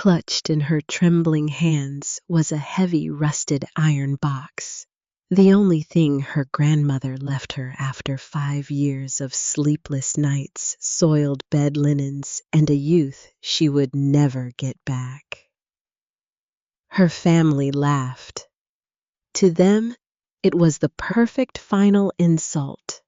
Clutched in her trembling hands was a heavy rusted iron box, the only thing her grandmother left her after 5 years of sleepless nights, soiled bed linens, and a youth she would never get back. Her family laughed. To them, it was the perfect final insult,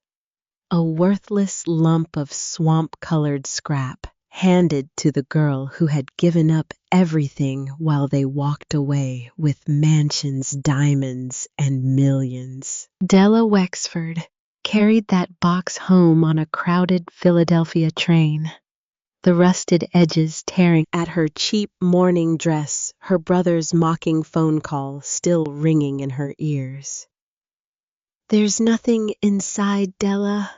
a worthless lump of swamp-colored scrap handed to the girl who had given up everything while they walked away with mansions, diamonds, and millions. Della Wexford carried that box home on a crowded Philadelphia train, the rusted edges tearing at her cheap morning dress, her brother's mocking phone call still ringing in her ears. "There's nothing inside, Della.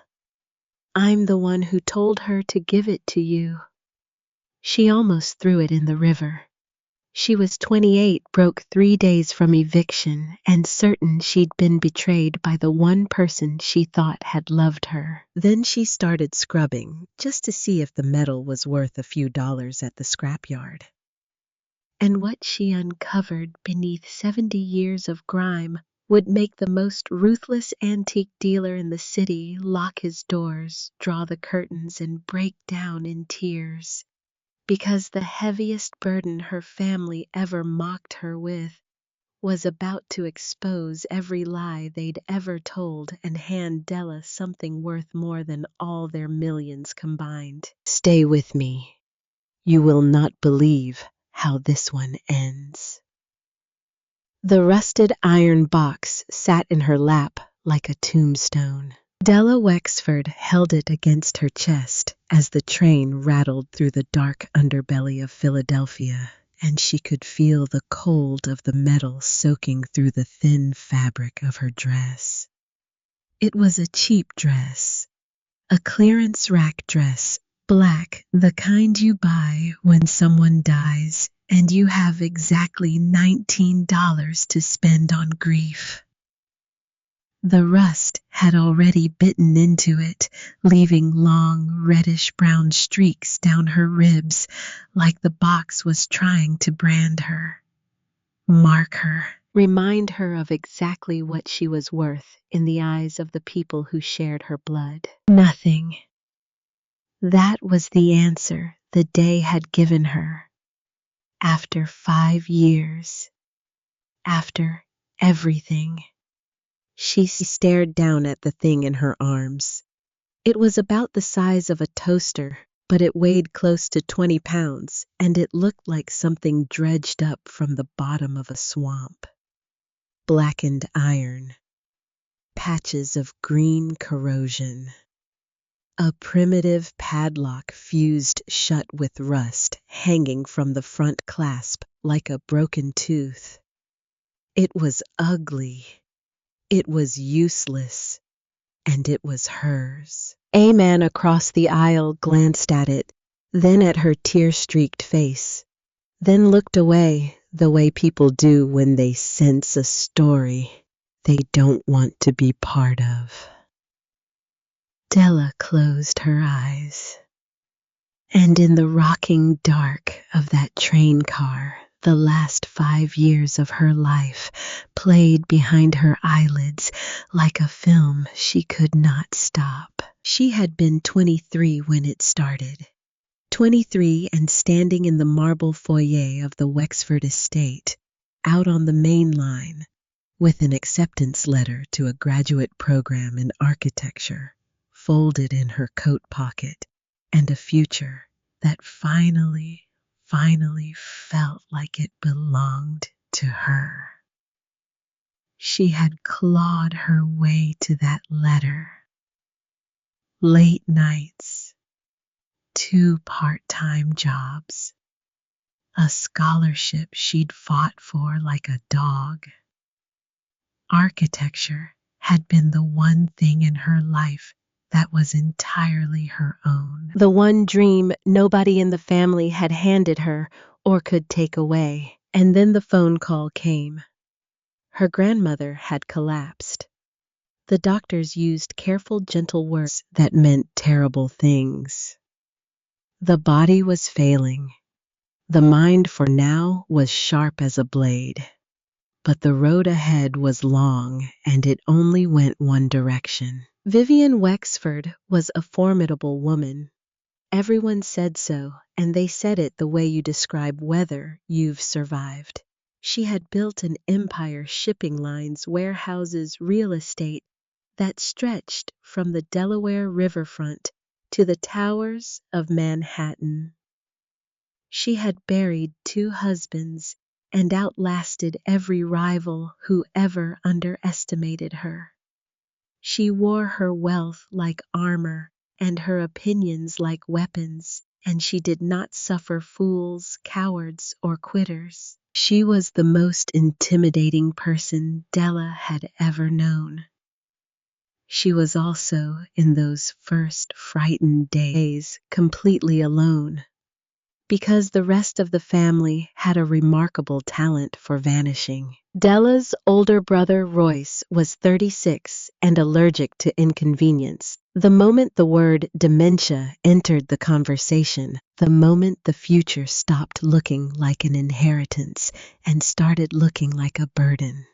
I'm the one who told her to give it to you." She almost threw it in the river. She was 28, broke 3 days from eviction, and certain she'd been betrayed by the one person she thought had loved her. Then she started scrubbing, just to see if the metal was worth a few dollars at the scrapyard. And what she uncovered beneath 70 years of grime would make the most ruthless antique dealer in the city lock his doors, draw the curtains, and break down in tears. Because the heaviest burden her family ever mocked her with was about to expose every lie they'd ever told and hand Della something worth more than all their millions combined. Stay with me. You will not believe how this one ends. The rusted iron box sat in her lap like a tombstone. Della Wexford held it against her chest as the train rattled through the dark underbelly of Philadelphia, and she could feel the cold of the metal soaking through the thin fabric of her dress. It was a cheap dress, a clearance rack dress, black, the kind you buy when someone dies and you have exactly $19 to spend on grief. The rust had already bitten into it, leaving long reddish-brown streaks down her ribs, like the box was trying to brand her, mark her, remind her of exactly what she was worth in the eyes of the people who shared her blood. Nothing. That was the answer the day had given her. After 5 years, after everything. She stared down at the thing in her arms. It was about the size of a toaster, but it weighed close to 20 pounds, and it looked like something dredged up from the bottom of a swamp. Blackened iron, patches of green corrosion. A primitive padlock fused shut with rust, hanging from the front clasp like a broken tooth. It was ugly. It was useless, and it was hers. A man across the aisle glanced at it, then at her tear-streaked face, then looked away the way people do when they sense a story they don't want to be part of. Della closed her eyes, and in the rocking dark of that train car, the last 5 years of her life played behind her eyelids like a film she could not stop. She had been 23 when it started. 23 and standing in the marble foyer of the Wexford estate, out on the main line, with an acceptance letter to a graduate program in architecture folded in her coat pocket, and a future that finally felt like it belonged to her. She had clawed her way to that letter. Late nights, 2 part-time jobs, a scholarship she'd fought for like a dog. Architecture had been the one thing in her life that was entirely her own. The one dream nobody in the family had handed her or could take away. And then the phone call came. Her grandmother had collapsed. The doctors used careful, gentle words that meant terrible things. The body was failing. The mind for now was sharp as a blade, but the road ahead was long and it only went one direction. Vivian Wexford was a formidable woman. Everyone said so, and they said it the way you describe whether you've survived. She had built an empire, shipping lines, warehouses, real estate that stretched from the Delaware riverfront to the towers of Manhattan. She had buried 2 husbands and outlasted every rival who ever underestimated her. She wore her wealth like armor and her opinions like weapons, and she did not suffer fools, cowards, or quitters. She was the most intimidating person Della had ever known. She was also, in those first frightened days, completely alone, because the rest of the family had a remarkable talent for vanishing. Della's older brother Royce was 36 and allergic to inconvenience. The moment the word dementia entered the conversation, the moment the future stopped looking like an inheritance and started looking like a burden.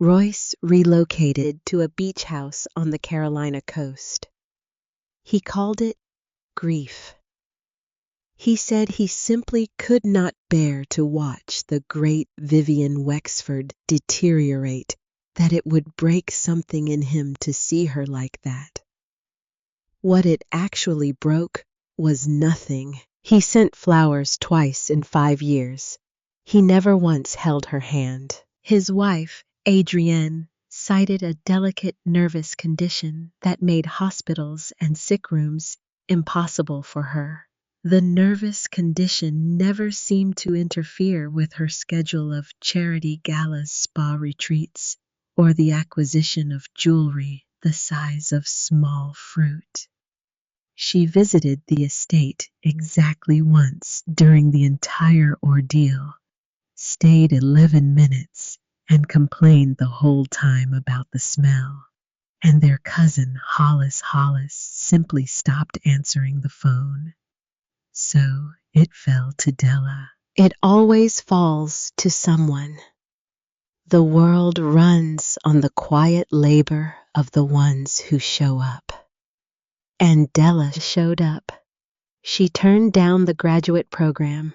Royce relocated to a beach house on the Carolina coast. He called it grief. He said he simply could not bear to watch the great Vivian Wexford deteriorate, that it would break something in him to see her like that. What it actually broke was nothing. He sent flowers twice in 5 years. He never once held her hand. His wife, Adrienne, cited a delicate nervous condition that made hospitals and sick rooms impossible for her. The nervous condition never seemed to interfere with her schedule of charity galas, spa retreats, or the acquisition of jewelry the size of small fruit. She visited the estate exactly once during the entire ordeal, stayed 11 minutes, and complained the whole time about the smell. And their cousin, Hollis simply stopped answering the phone. So it fell to Della. It always falls to someone. The world runs on the quiet labor of the ones who show up. And Della showed up. She turned down the graduate program.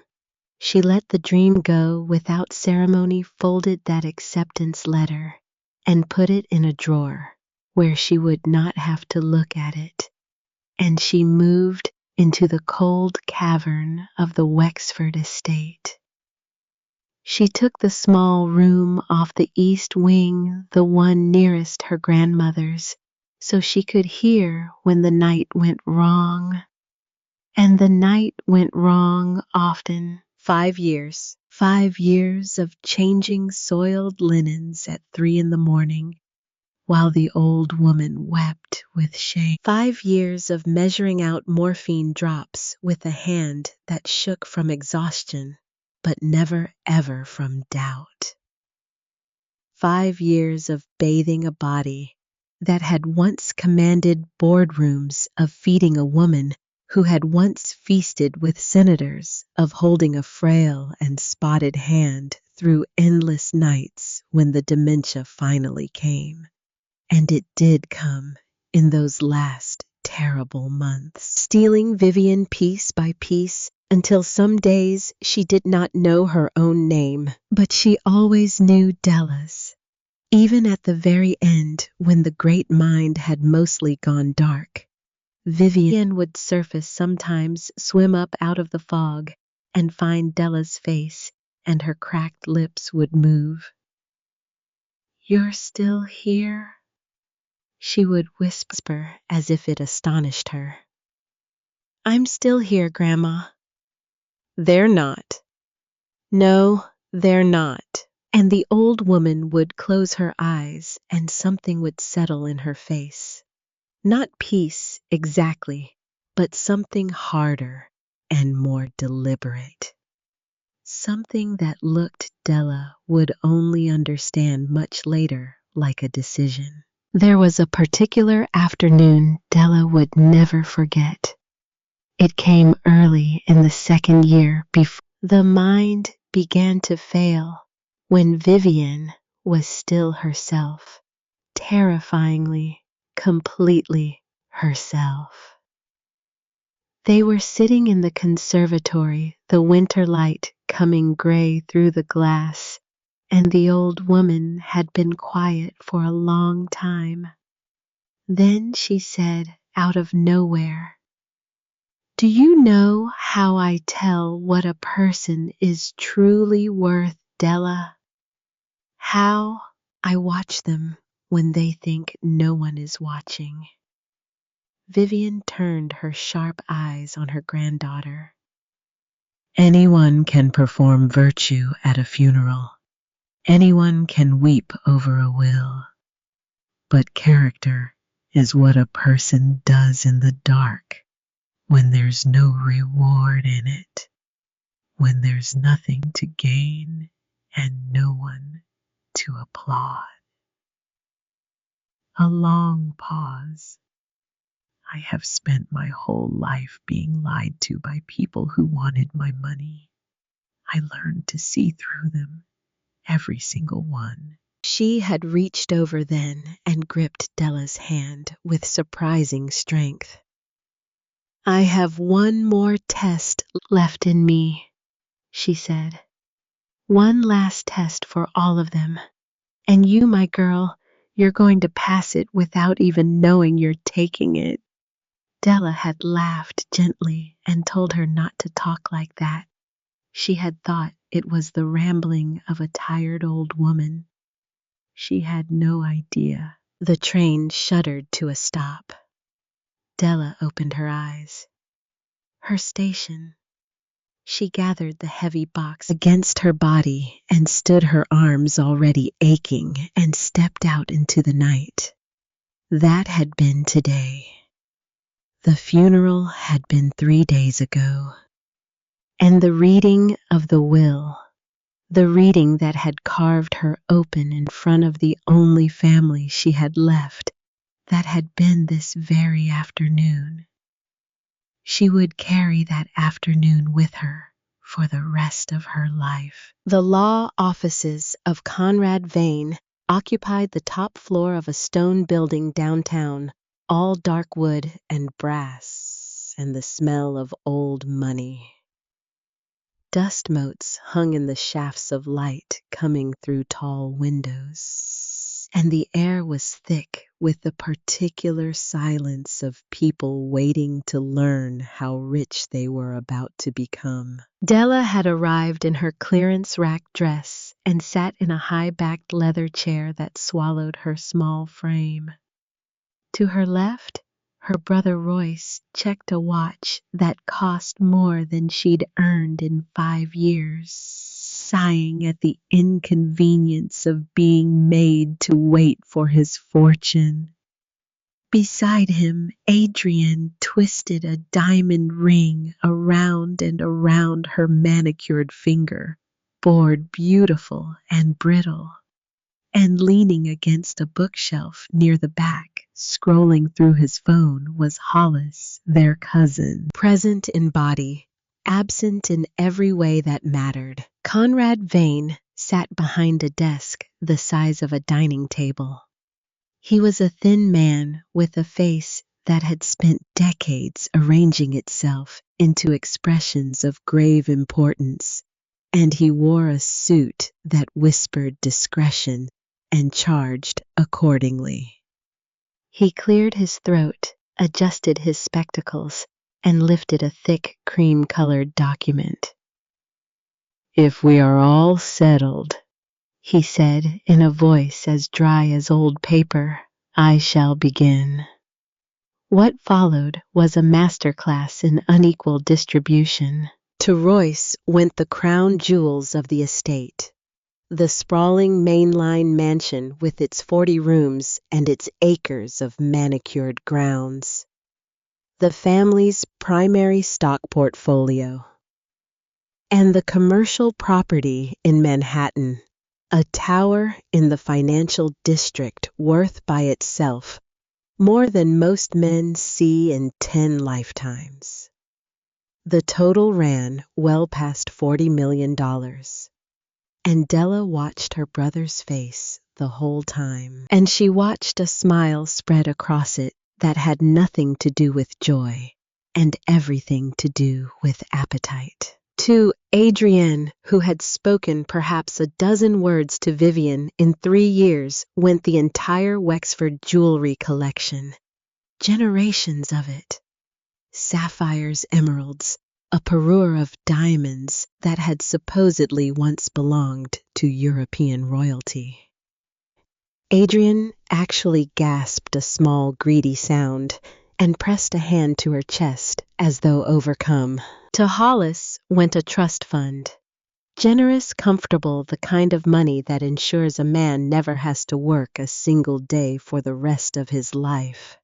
She let the dream go without ceremony, folded that acceptance letter, and put it in a drawer where she would not have to look at it. And she moved into the cold cavern of the Wexford estate. She took the small room off the east wing, the one nearest her grandmother's, so she could hear when the night went wrong. And the night went wrong often. 5 years. 5 years of changing soiled linens at 3 in the morning, while the old woman wept with shame. 5 years of measuring out morphine drops with a hand that shook from exhaustion, but never ever from doubt. 5 years of bathing a body that had once commanded boardrooms, of feeding a woman who had once feasted with senators, of holding a frail and spotted hand through endless nights when the dementia finally came. And it did come in those last terrible months, stealing Vivian piece by piece until some days she did not know her own name, but she always knew Della's. Even at the very end, when the great mind had mostly gone dark, Vivian would surface sometimes, swim up out of the fog, and find Della's face, and her cracked lips would move. "You're still here?" she would whisper as if it astonished her. "I'm still here, Grandma." "They're not." "No, they're not." And the old woman would close her eyes and something would settle in her face. Not peace exactly, but something harder and more deliberate. Something that looked Della would only understand much later like a decision. There was a particular afternoon Della would never forget. It came early in the second year before The mind began to fail when Vivian was still herself, terrifyingly, completely herself. They were sitting in the conservatory, the winter light coming gray through the glass, and the old woman had been quiet for a long time. Then she said, out of nowhere, "Do you know how I tell what a person is truly worth, Della? How I watch them when they think no one is watching." Vivian turned her sharp eyes on her granddaughter. "Anyone can perform virtue at a funeral. Anyone can weep over a will. But character is what a person does in the dark, when there's no reward in it, when there's nothing to gain and no one to applaud." A long pause. "I have spent my whole life being lied to by people who wanted my money. I learned to see through them, every single one." She had reached over then and gripped Della's hand with surprising strength. "I have one more test left in me," she said. "One last test for all of them. And you, my girl, you're going to pass it without even knowing you're taking it." Della had laughed gently and told her not to talk like that. She had thought it was the rambling of a tired old woman. She had no idea. The train shuddered to a stop. Della opened her eyes. Her station. She gathered the heavy box against her body and stood, her arms already aching, and stepped out into the night. That had been today. The funeral had been 3 days ago. And the reading of the will, the reading that had carved her open in front of the only family she had left, that had been this very afternoon. She would carry that afternoon with her for the rest of her life. The law offices of Conrad Vane occupied the top floor of a stone building downtown, all dark wood and brass, and the smell of old money. Dust motes hung in the shafts of light coming through tall windows, and the air was thick with the particular silence of people waiting to learn how rich they were about to become. Della had arrived in her clearance rack dress and sat in a high-backed leather chair that swallowed her small frame. To her left, her brother Royce checked a watch that cost more than she'd earned in 5 years, sighing at the inconvenience of being made to wait for his fortune. Beside him, Adrian twisted a diamond ring around and around her manicured finger, bored beautiful and brittle. And leaning against a bookshelf near the back, scrolling through his phone, was Hollis, their cousin, present in body, absent in every way that mattered. Conrad Vane sat behind a desk the size of a dining table. He was a thin man with a face that had spent decades arranging itself into expressions of grave importance, and he wore a suit that whispered discretion and charged accordingly. He cleared his throat, adjusted his spectacles, and lifted a thick cream-colored document. "If we are all settled," he said in a voice as dry as old paper, "I shall begin." What followed was a masterclass in unequal distribution. To Royce went the crown jewels of the estate. The sprawling mainline mansion with its 40 rooms and its acres of manicured grounds. The family's primary stock portfolio. And the commercial property in Manhattan, a tower in the financial district worth by itself more than most men see in 10 lifetimes. The total ran well past $40 million. And Della watched her brother's face the whole time. And she watched a smile spread across it that had nothing to do with joy and everything to do with appetite. To Adrienne, who had spoken perhaps a dozen words to Vivian in 3 years, went the entire Wexford jewelry collection. Generations of it. Sapphires, emeralds, a parure of diamonds that had supposedly once belonged to European royalty. Adrienne actually gasped a small, greedy sound and pressed a hand to her chest as though overcome. To Hollis went a trust fund. Generous, comfortable, the kind of money that ensures a man never has to work a single day for the rest of his life.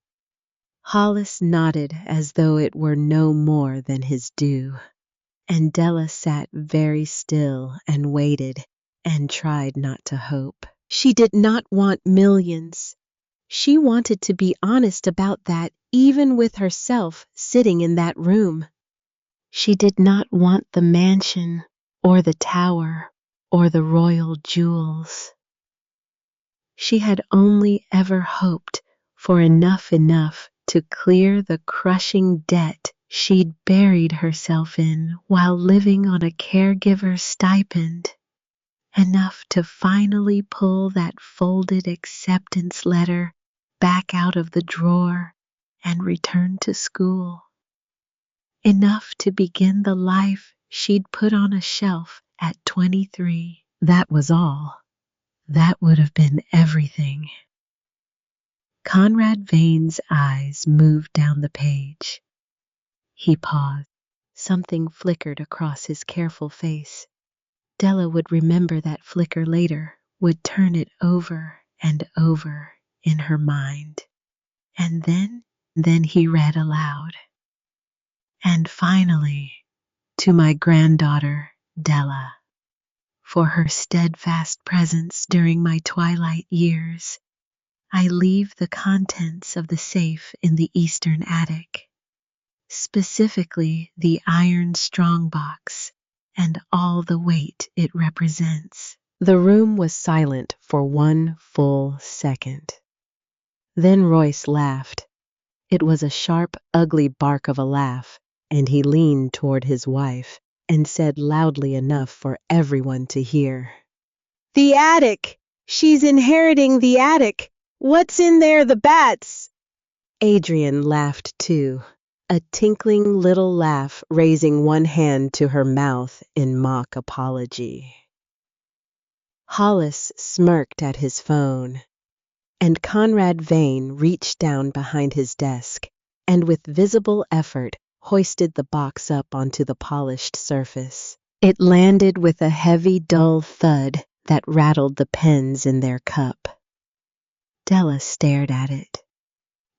Hollis nodded as though it were no more than his due, and Della sat very still and waited and tried not to hope. She did not want millions. She wanted to be honest about that, even with herself sitting in that room. She did not want the mansion or the tower or the royal jewels. She had only ever hoped for enough to clear the crushing debt she'd buried herself in while living on a caregiver's stipend. Enough to finally pull that folded acceptance letter back out of the drawer and return to school. Enough to begin the life she'd put on a shelf at 23. That was all. That would have been everything. Conrad Vane's eyes moved down the page. He paused. Something flickered across his careful face. Della would remember that flicker later, would turn it over and over in her mind. And then he read aloud. And finally, to my granddaughter, Della, for her steadfast presence during my twilight years, I leave the contents of the safe in the eastern attic, specifically the iron strongbox and all the weight it represents. The room was silent for 1 full second. Then Royce laughed. It was a sharp, ugly bark of a laugh, and he leaned toward his wife and said loudly enough for everyone to hear, "The attic! She's inheriting the attic! What's in there, the bats?" Adrienne laughed too, a tinkling little laugh, raising one hand to her mouth in mock apology. Hollis smirked at his phone, and Conrad Vane reached down behind his desk and with visible effort hoisted the box up onto the polished surface. It landed with a heavy, dull thud that rattled the pens in their cup. Della stared at it.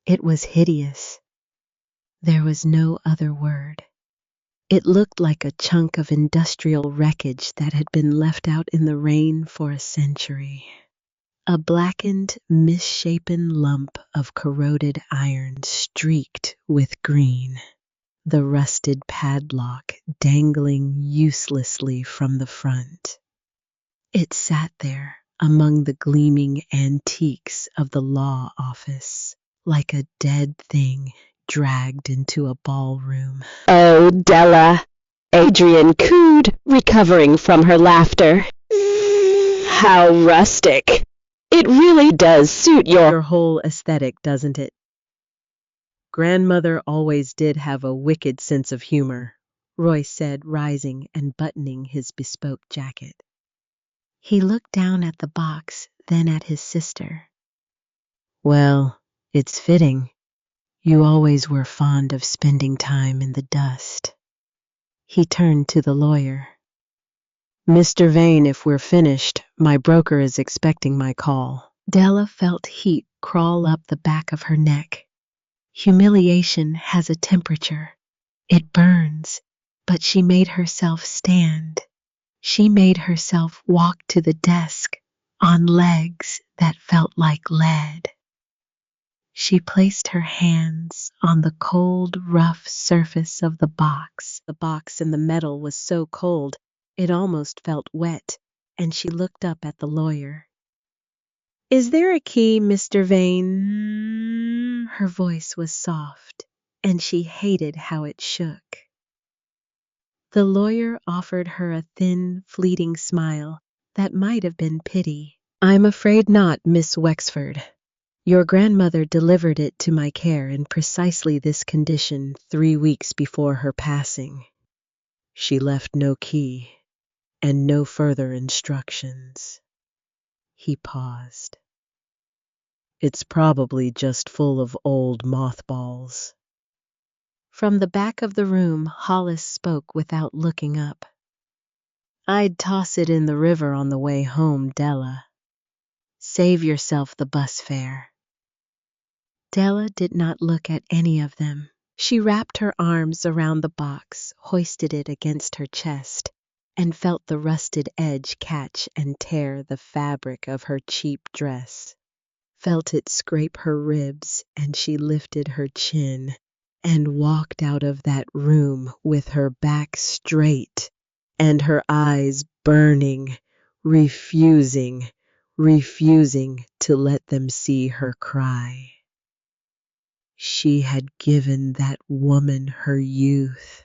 It was hideous. There was no other word. It looked like a chunk of industrial wreckage that had been left out in the rain for a century. A blackened, misshapen lump of corroded iron streaked with green. The rusted padlock dangling uselessly from the front. It sat there among the gleaming antiques of the law office, like a dead thing dragged into a ballroom. "Oh, Della," Adrienne cooed, recovering from her laughter. "How rustic. It really does suit Your whole aesthetic, doesn't it? Grandmother always did have a wicked sense of humor," Roy said, rising and buttoning his bespoke jacket. He looked down at the box, then at his sister. "Well, it's fitting. You always were fond of spending time in the dust." He turned to the lawyer. "Mr. Vane, if we're finished, my broker is expecting my call." Della felt heat crawl up the back of her neck. Humiliation has a temperature. It burns, but she made herself stand. She made herself walk to the desk on legs that felt like lead. She placed her hands on the cold, rough surface of the box. The box in the metal was so cold, it almost felt wet, and she looked up at the lawyer. "Is there a key, Mr. Vane?" Her voice was soft, and she hated how it shook. The lawyer offered her a thin, fleeting smile that might have been pity. "I'm afraid not, Miss Wexford. Your grandmother delivered it to my care in precisely this condition 3 weeks before her passing. She left no key and no further instructions." He paused. "It's probably just full of old mothballs." From the back of the room, Hollis spoke without looking up. "I'd toss it in the river on the way home, Della. Save yourself the bus fare." Della did not look at any of them. She wrapped her arms around the box, hoisted it against her chest, and felt the rusted edge catch and tear the fabric of her cheap dress. Felt it scrape her ribs, and she lifted her chin and walked out of that room with her back straight and her eyes burning, refusing to let them see her cry. She had given that woman her youth,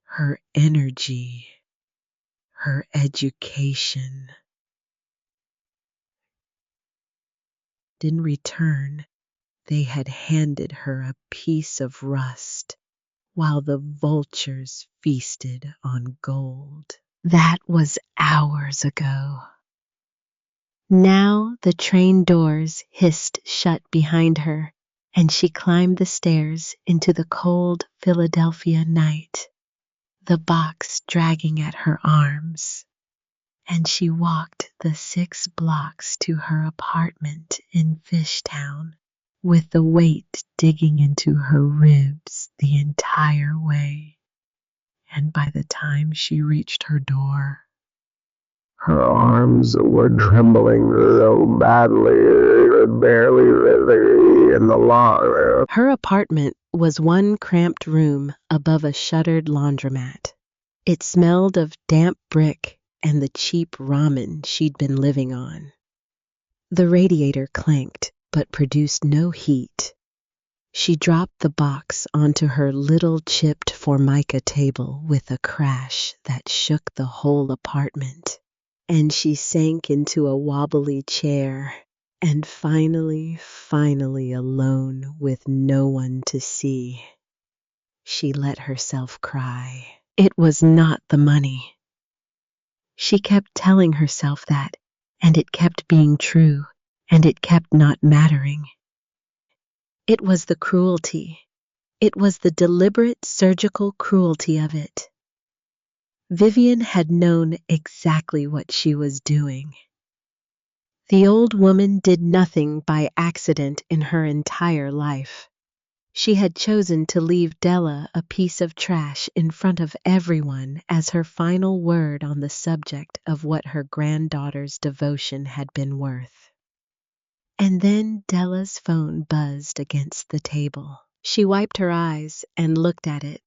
her energy, her education. In return, they had handed her a piece of rust while the vultures feasted on gold. That was hours ago. Now the train doors hissed shut behind her, and she climbed the stairs into the cold Philadelphia night, the box dragging at her arms, and she walked the 6 blocks to her apartment in Fishtown with the weight digging into her ribs the entire way. And by the time she reached her door, her arms were trembling so badly, barely in the lawn. Her apartment was one cramped room above a shuttered laundromat. It smelled of damp brick and the cheap ramen she'd been living on. The radiator clanked but produced no heat. She dropped the box onto her little chipped formica table with a crash that shook the whole apartment, and she sank into a wobbly chair, and finally alone with no one to see, she let herself cry. It was not the money. She kept telling herself that, and it kept being true, and it kept not mattering. It was the cruelty. It was the deliberate surgical cruelty of it. Vivian had known exactly what she was doing. The old woman did nothing by accident in her entire life. She had chosen to leave Della a piece of trash in front of everyone as her final word on the subject of what her granddaughter's devotion had been worth. And then Della's phone buzzed against the table. She wiped her eyes and looked at it.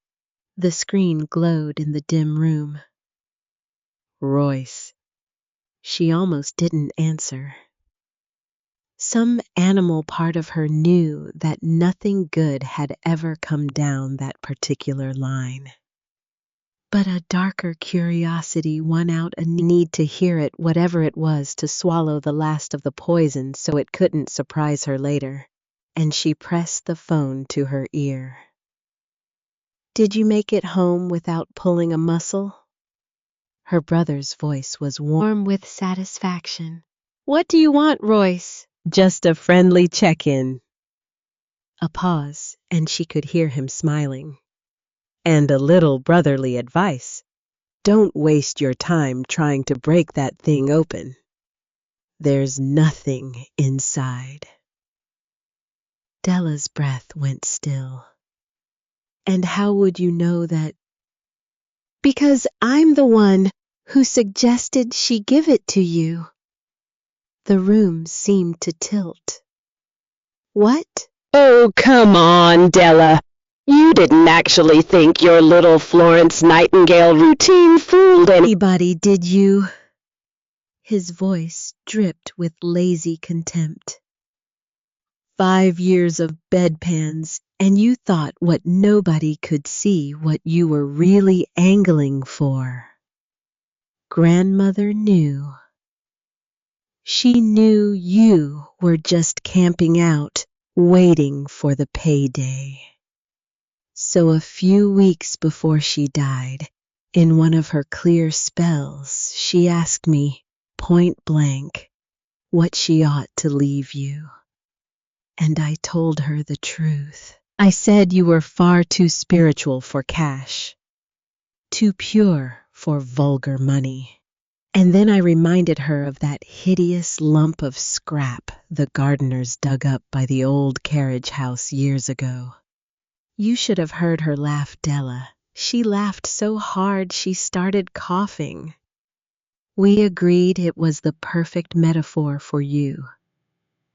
The screen glowed in the dim room. Royce. She almost didn't answer. Some animal part of her knew that nothing good had ever come down that particular line. But a darker curiosity won out a need to hear it, whatever it was, to swallow the last of the poison so it couldn't surprise her later, and she pressed the phone to her ear. "Did you make it home without pulling a muscle?" Her brother's voice was warm with satisfaction. "What do you want, Royce?" "Just a friendly check-in." A pause, and she could hear him smiling. "And a little brotherly advice. Don't waste your time trying to break that thing open. There's nothing inside." Della's breath went still. "And how would you know that?" "Because I'm the one who suggested she give it to you." The room seemed to tilt. What? Oh, come on, Della. You didn't actually think your little Florence Nightingale routine fooled Anybody, did you? His voice dripped with lazy contempt. 5 years of bedpans, and you thought what nobody could see what you were really angling for. Grandmother knew. She knew you were just camping out, waiting for the payday. So a few weeks before she died, in one of her clear spells, she asked me, point blank, what she ought to leave you. And I told her the truth. I said you were far too spiritual for cash, too pure for vulgar money. And then I reminded her of that hideous lump of scrap the gardeners dug up by the old carriage house years ago. You should have heard her laugh, Della. She laughed so hard she started coughing. We agreed it was the perfect metaphor for you.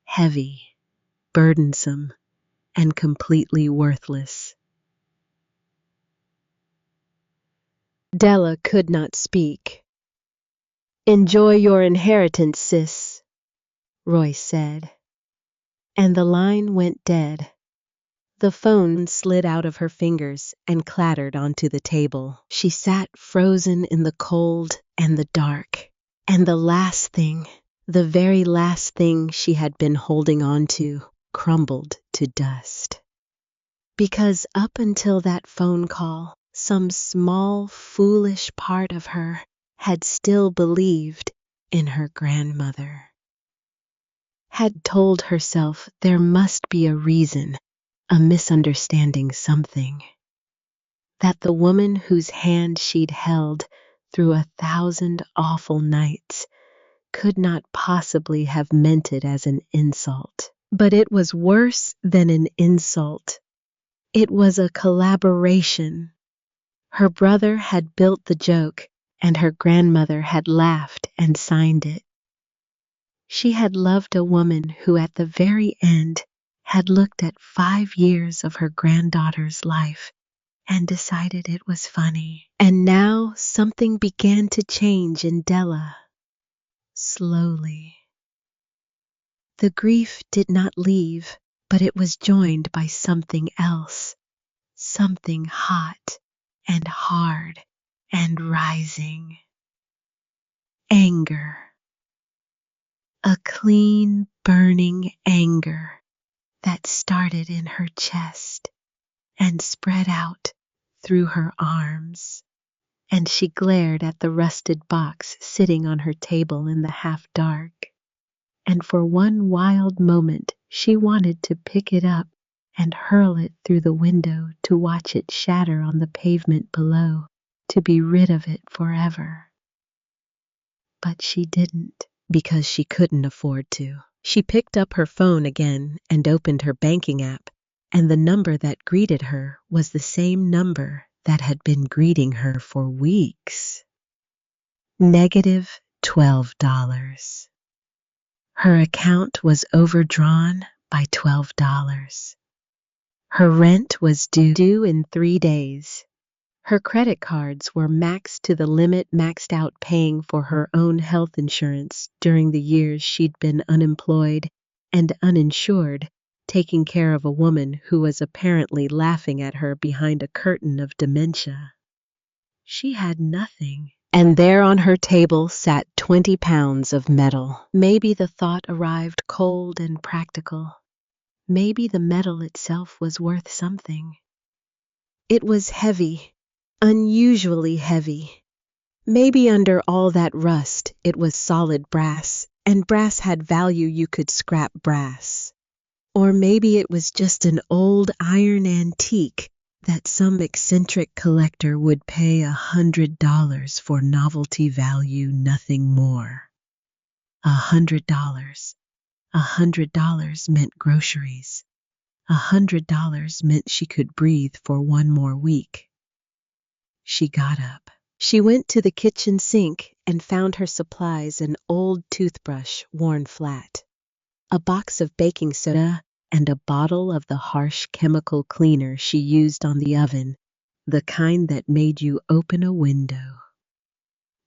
Heavy, burdensome, and completely worthless. Della could not speak. Enjoy your inheritance, sis, Roy said. And the line went dead. The phone slid out of her fingers and clattered onto the table. She sat frozen in the cold and the dark. And the very last thing she had been holding on to, crumbled to dust. Because up until that phone call, some small, foolish part of her had still believed in her grandmother. Had told herself there must be a reason, a misunderstanding, something. That the woman whose hand she'd held through 1,000 awful nights could not possibly have meant it as an insult. But it was worse than an insult. It was a collaboration. Her brother had built the joke, and her grandmother had laughed and signed it. She had loved a woman who at the very end had looked at 5 years of her granddaughter's life and decided it was funny. And now something began to change in Della. Slowly. The grief did not leave, but it was joined by something else. Something hot and hard and rising. Anger. A clean, burning anger that started in her chest and spread out through her arms. And she glared at the rusted box sitting on her table in the half-dark. And for one wild moment she wanted to pick it up and hurl it through the window to watch it shatter on the pavement below, to be rid of it forever. But she didn't, because she couldn't afford to. She picked up her phone again and opened her banking app, and the number that greeted her was the same number that had been greeting her for weeks. -$12. Her account was overdrawn by $12. Her rent was due in 3 days. Her credit cards were maxed to the limit, maxed out paying for her own health insurance during the years she'd been unemployed and uninsured, taking care of a woman who was apparently laughing at her behind a curtain of dementia. She had nothing. And there on her table sat 20 pounds of metal. Maybe the thought arrived cold and practical. Maybe the metal itself was worth something. It was heavy, unusually heavy. Maybe under all that rust it was solid brass, and brass had value, you could scrap brass. Or maybe it was just an old iron antique that some eccentric collector would pay $100 for novelty value, nothing more. $100. $100 meant groceries. $100 meant she could breathe for 1 more week. She got up. She went to the kitchen sink and found her supplies: an old toothbrush worn flat, a box of baking soda, and a bottle of the harsh chemical cleaner she used on the oven, the kind that made you open a window.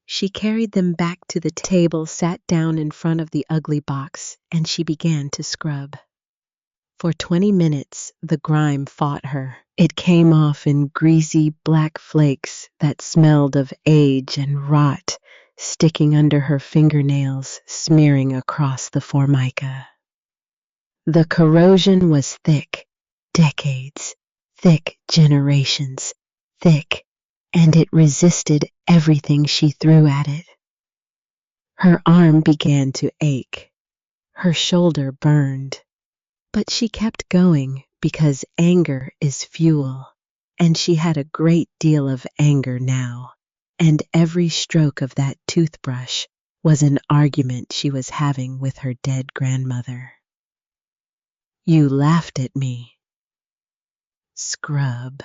She carried them back to the table, sat down in front of the ugly box, and she began to scrub. For 20 minutes, the grime fought her. It came off in greasy black flakes that smelled of age and rot, sticking under her fingernails, smearing across the formica. The corrosion was thick, decades, thick generations, thick, and it resisted everything she threw at it. Her arm began to ache. Her shoulder burned. But she kept going because anger is fuel, and she had a great deal of anger now, and every stroke of that toothbrush was an argument she was having with her dead grandmother. You laughed at me. Scrub.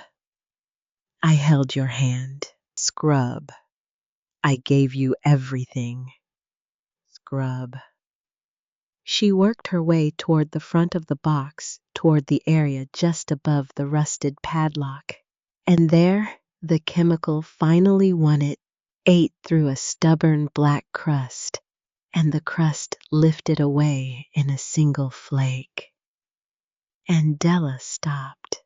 I held your hand. Scrub. I gave you everything. Scrub. She worked her way toward the front of the box, toward the area just above the rusted padlock. And there, the chemical finally won it, ate through a stubborn black crust, and the crust lifted away in a single flake. And Della stopped.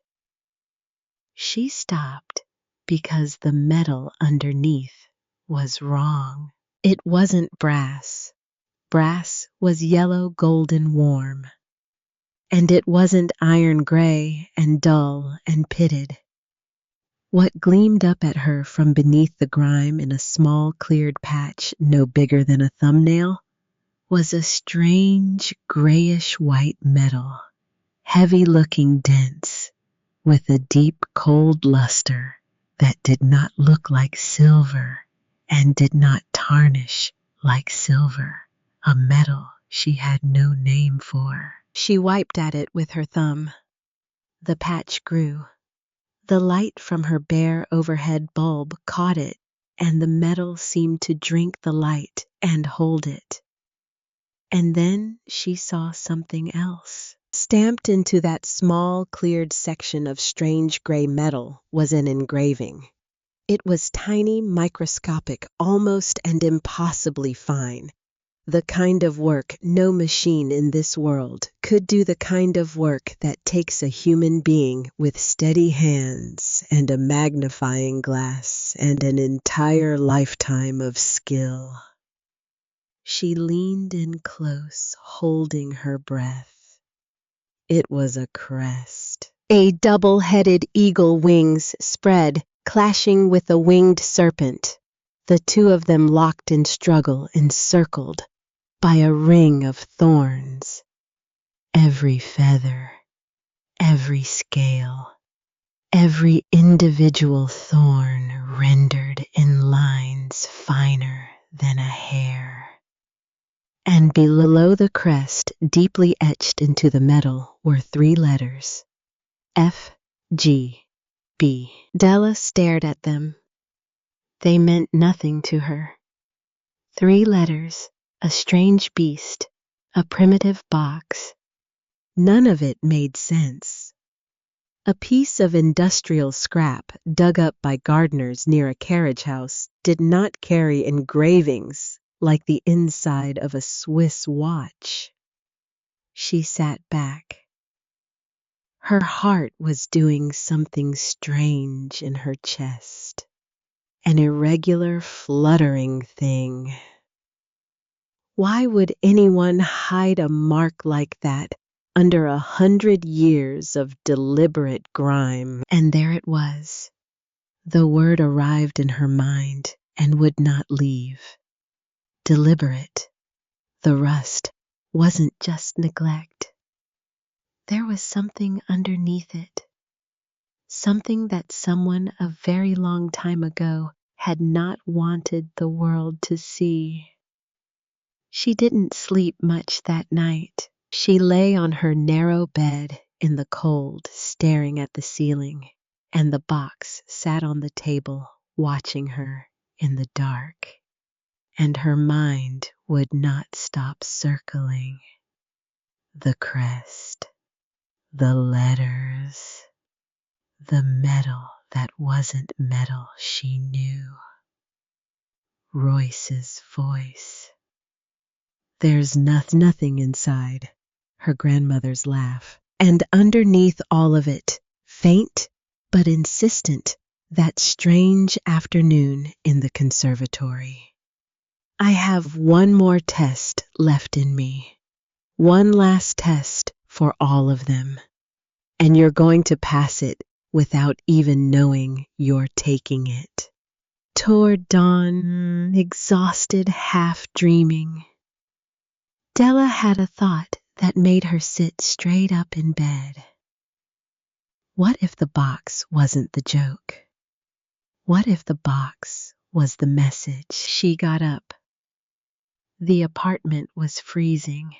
She stopped because the metal underneath was wrong. It wasn't brass. Brass was yellow golden warm. And it wasn't iron gray and dull and pitted. What gleamed up at her from beneath the grime in a small cleared patch no bigger than a thumbnail was a strange grayish white metal, heavy-looking dense, with a deep cold luster that did not look like silver and did not tarnish like silver, a metal she had no name for. She wiped at it with her thumb. The patch grew. The light from her bare overhead bulb caught it, and the metal seemed to drink the light and hold it. And then she saw something else. Stamped into that small cleared section of strange gray metal was an engraving. It was tiny, microscopic, almost and impossibly fine. The kind of work no machine in this world could do, the kind of work that takes a human being with steady hands and a magnifying glass and an entire lifetime of skill. She leaned in close, holding her breath. It was a crest. A double-headed eagle wings spread, clashing with a winged serpent. The two of them locked in struggle, encircled by a ring of thorns. Every feather, every scale, every individual thorn rendered in lines finer than a hair. And below the crest, deeply etched into the metal, were 3 letters. F, G, B. Della stared at them. They meant nothing to her. 3 letters, a strange beast, a primitive box. None of it made sense. A piece of industrial scrap dug up by gardeners near a carriage house did not carry engravings like the inside of a Swiss watch. She sat back. Her heart was doing something strange in her chest, an irregular fluttering thing. Why would anyone hide a mark like that under 100 years of deliberate grime? And there it was. The word arrived in her mind and would not leave. Deliberate. The rust wasn't just neglect. There was something underneath it. Something that someone a very long time ago had not wanted the world to see. She didn't sleep much that night. She lay on her narrow bed in the cold, staring at the ceiling, and the box sat on the table, watching her in the dark. And her mind would not stop circling. The crest. the letters, the metal that wasn't metal she knew. Royce's voice. There's nothing inside, her grandmother's laugh. And underneath all of it, faint but insistent, that strange afternoon in the conservatory. I have one more test left in me. One last test for all of them. And you're going to pass it without even knowing you're taking it. Toward dawn, exhausted, half dreaming, Della had a thought that made her sit straight up in bed. What if the box wasn't the joke? What if the box was the message? She got up. The apartment was freezing.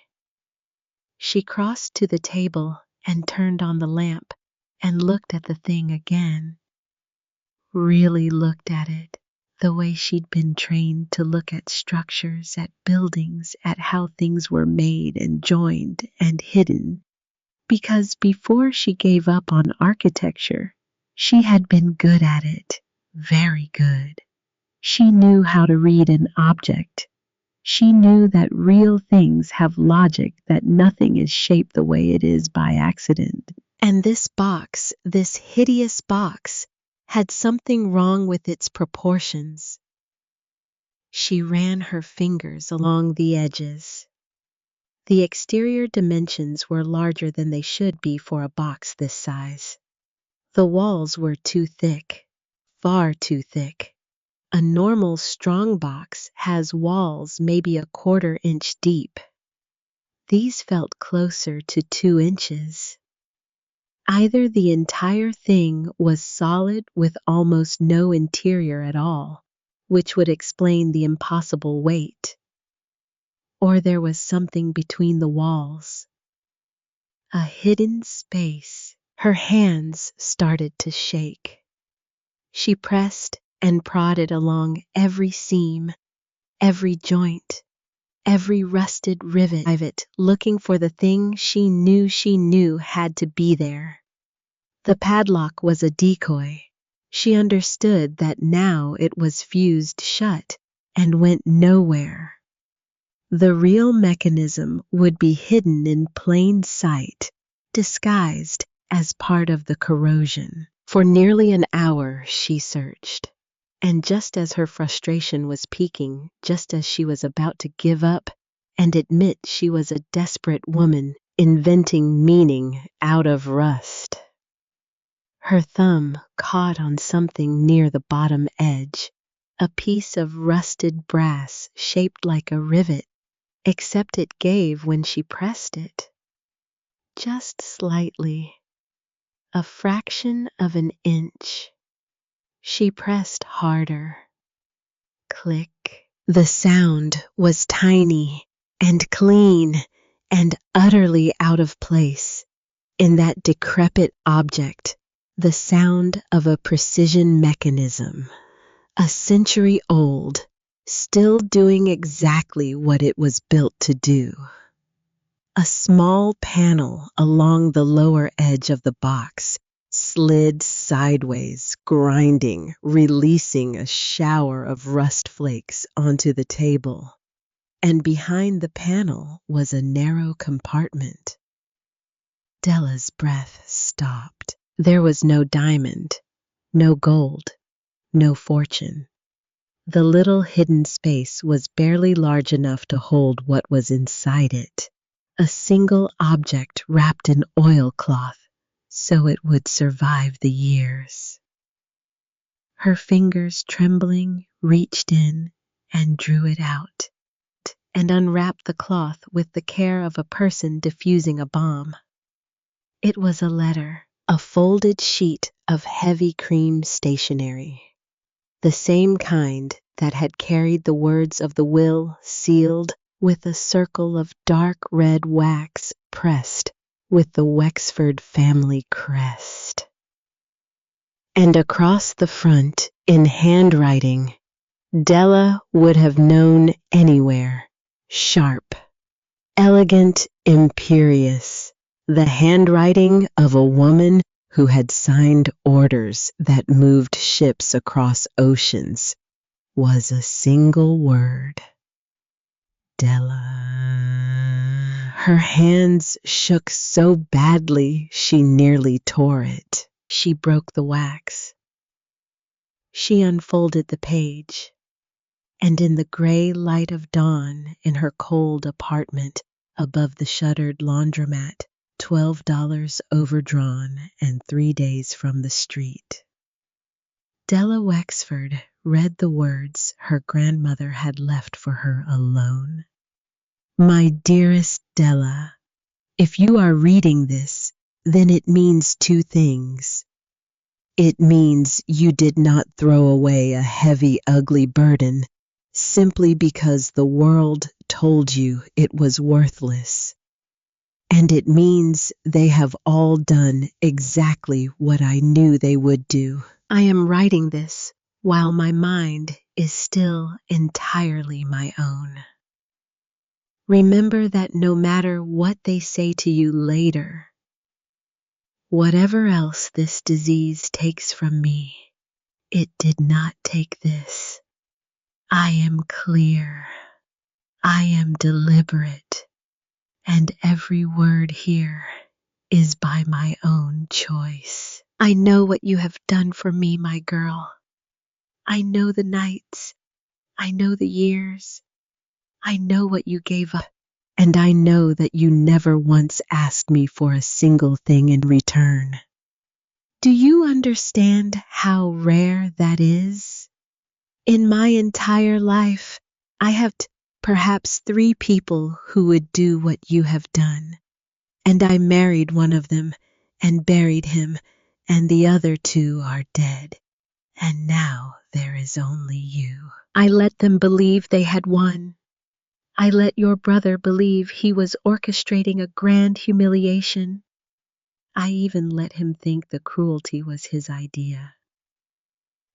She crossed to the table and turned on the lamp and looked at the thing again. Really looked at it the way she'd been trained to look at structures, at buildings, at how things were made and joined and hidden. Because before she gave up on architecture, she had been good at it, very good. She knew how to read an object. She knew that real things have logic, that nothing is shaped the way it is by accident. And this box, this hideous box, had something wrong with its proportions. She ran her fingers along the edges. The exterior dimensions were larger than they should be for a box this size. The walls were too thick, far too thick. A normal strong box has walls maybe a 1/4 inch deep. These felt closer to 2 inches. Either the entire thing was solid with almost no interior at all, which would explain the impossible weight, or there was something between the walls. A hidden space. Her hands started to shake. She pressed and prodded along every seam, every joint, every rusted rivet, looking for the thing she knew had to be there. The padlock was a decoy. She understood that now it was fused shut and went nowhere. The real mechanism would be hidden in plain sight, disguised as part of the corrosion. For nearly an hour she searched, and just as her frustration was peaking, just as she was about to give up and admit she was a desperate woman inventing meaning out of rust, her thumb caught on something near the bottom edge, a piece of rusted brass shaped like a rivet, except it gave when she pressed it. Just slightly, a fraction of an inch. She pressed harder. Click. The sound was tiny and clean and utterly out of place in that decrepit object. The sound of a precision mechanism, a century old, still doing exactly what it was built to do. A small panel along the lower edge of the box slid sideways, grinding, releasing a shower of rust flakes onto the table. And behind the panel was a narrow compartment. Della's breath stopped. There was no diamond, no gold, no fortune. The little hidden space was barely large enough to hold what was inside it. A single object wrapped in oilcloth so it would survive the years. Her fingers, trembling, reached in and drew it out and unwrapped the cloth with the care of a person defusing a bomb. It was a letter. A folded sheet of heavy cream stationery, the same kind that had carried the words of the will sealed with a circle of dark red wax pressed with the Wexford family crest. And across the front, in handwriting, Della would have known anywhere, sharp, elegant, imperious, The handwriting of a woman who had signed orders that moved ships across oceans was a single word: Della. Her hands shook so badly she nearly tore it. She broke the wax. She unfolded the page, and in the gray light of dawn in her cold apartment above the shuttered laundromat, $12 overdrawn and 3 days from the street, Della Wexford read the words her grandmother had left for her alone. My dearest Della, if you are reading this, then it means two things. It means you did not throw away a heavy, ugly burden simply because the world told you it was worthless. And it means they have all done exactly what I knew they would do. I am writing this while my mind is still entirely my own. Remember that no matter what they say to you later, whatever else this disease takes from me, it did not take this. I am clear. I am deliberate. And every word here is by my own choice. I know what you have done for me, my girl. I know the nights. I know the years. I know what you gave up. And I know that you never once asked me for a single thing in return. Do you understand how rare that is? In my entire life, I have perhaps 3 people who would do what you have done. And I married one of them and buried him, and the other 2 are dead. And now there is only you. I let them believe they had won. I let your brother believe he was orchestrating a grand humiliation. I even let him think the cruelty was his idea.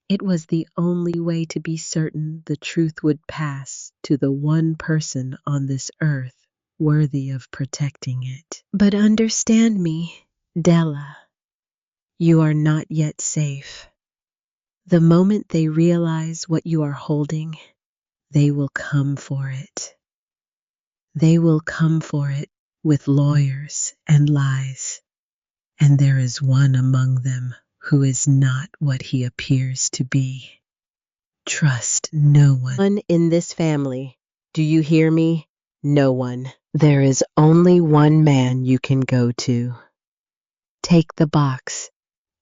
It was the only way to be certain the truth would pass to the one person on this earth worthy of protecting it. But understand me, Della, you are not yet safe. The moment they realize what you are holding, they will come for it. They will come for it with lawyers and lies. And there is one among them who is not what he appears to be. Trust no one in this family. Do you hear me? No one. There is only one man you can go to. Take the box.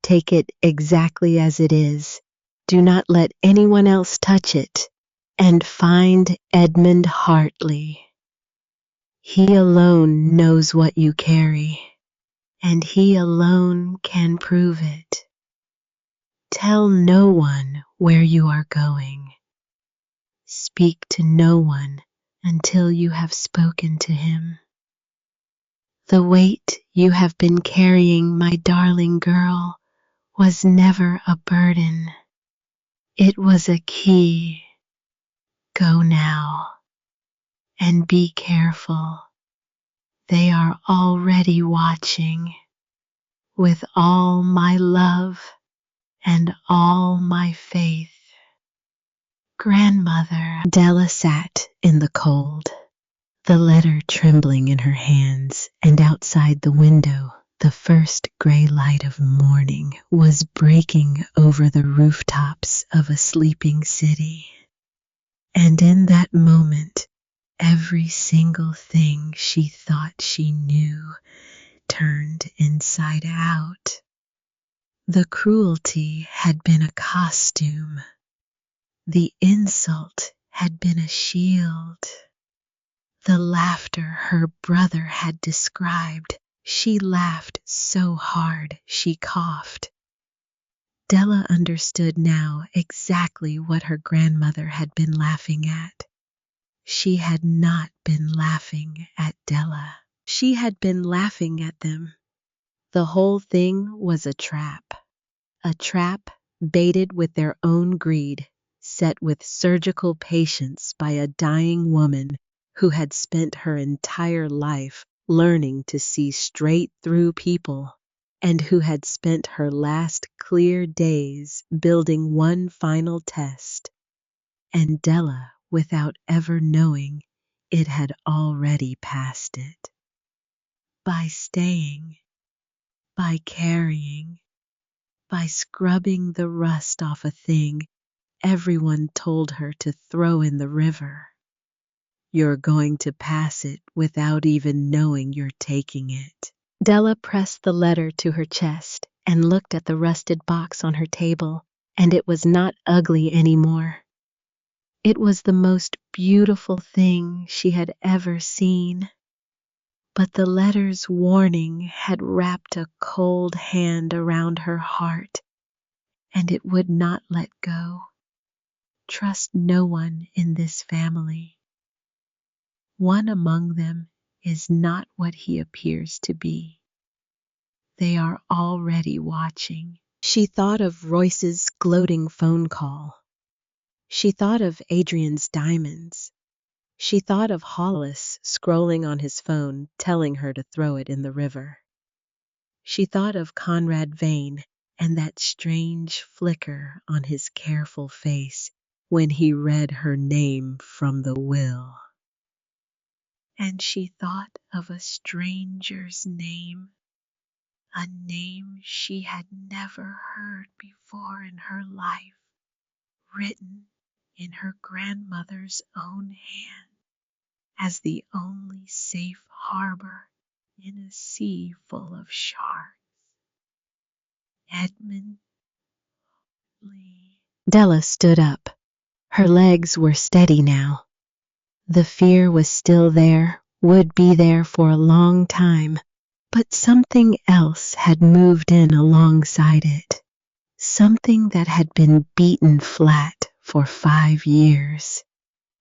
Take it exactly as it is. Do not let anyone else touch it. And find Edmund Hartley. He alone knows what you carry, and he alone can prove it. Tell no one where you are going. Speak to no one until you have spoken to him. The weight you have been carrying, my darling girl, was never a burden. It was a key. Go now, and be careful. They are already watching. With all my love and all my faith. Grandmother. Della sat in the cold, the letter trembling in her hands, and outside the window, the first gray light of morning was breaking over the rooftops of a sleeping city. And in that moment, every single thing she thought she knew turned inside out. The cruelty had been a costume. The insult had been a shield. The laughter her brother had described, she laughed so hard she coughed. Della understood now exactly what her grandmother had been laughing at. She had not been laughing at Della. She had been laughing at them. The whole thing was a trap baited with their own greed, set with surgical patience by a dying woman who had spent her entire life learning to see straight through people, and who had spent her last clear days building one final test. And Della, without ever knowing, it had already passed it. By staying, by carrying, by scrubbing the rust off a thing everyone told her to throw in the river. You're going to pass it without even knowing you're taking it. Della pressed the letter to her chest and looked at the rusted box on her table, and it was not ugly anymore. It was the most beautiful thing she had ever seen. But the letter's warning had wrapped a cold hand around her heart, and it would not let go. Trust no one in this family. One among them is not what he appears to be. They are already watching. She thought of Royce's gloating phone call. She thought of Adrian's diamonds. She thought of Hollis scrolling on his phone, telling her to throw it in the river. She thought of Conrad Vane and that strange flicker on his careful face when he read her name from the will. And she thought of a stranger's name, a name she had never heard before in her life, written in her grandmother's own hand as the only safe harbor in a sea full of sharks. Edmund Lee. Della stood up. Her legs were steady now. The fear was still there, would be there for a long time, but something else had moved in alongside it. Something that had been beaten flat for 5 years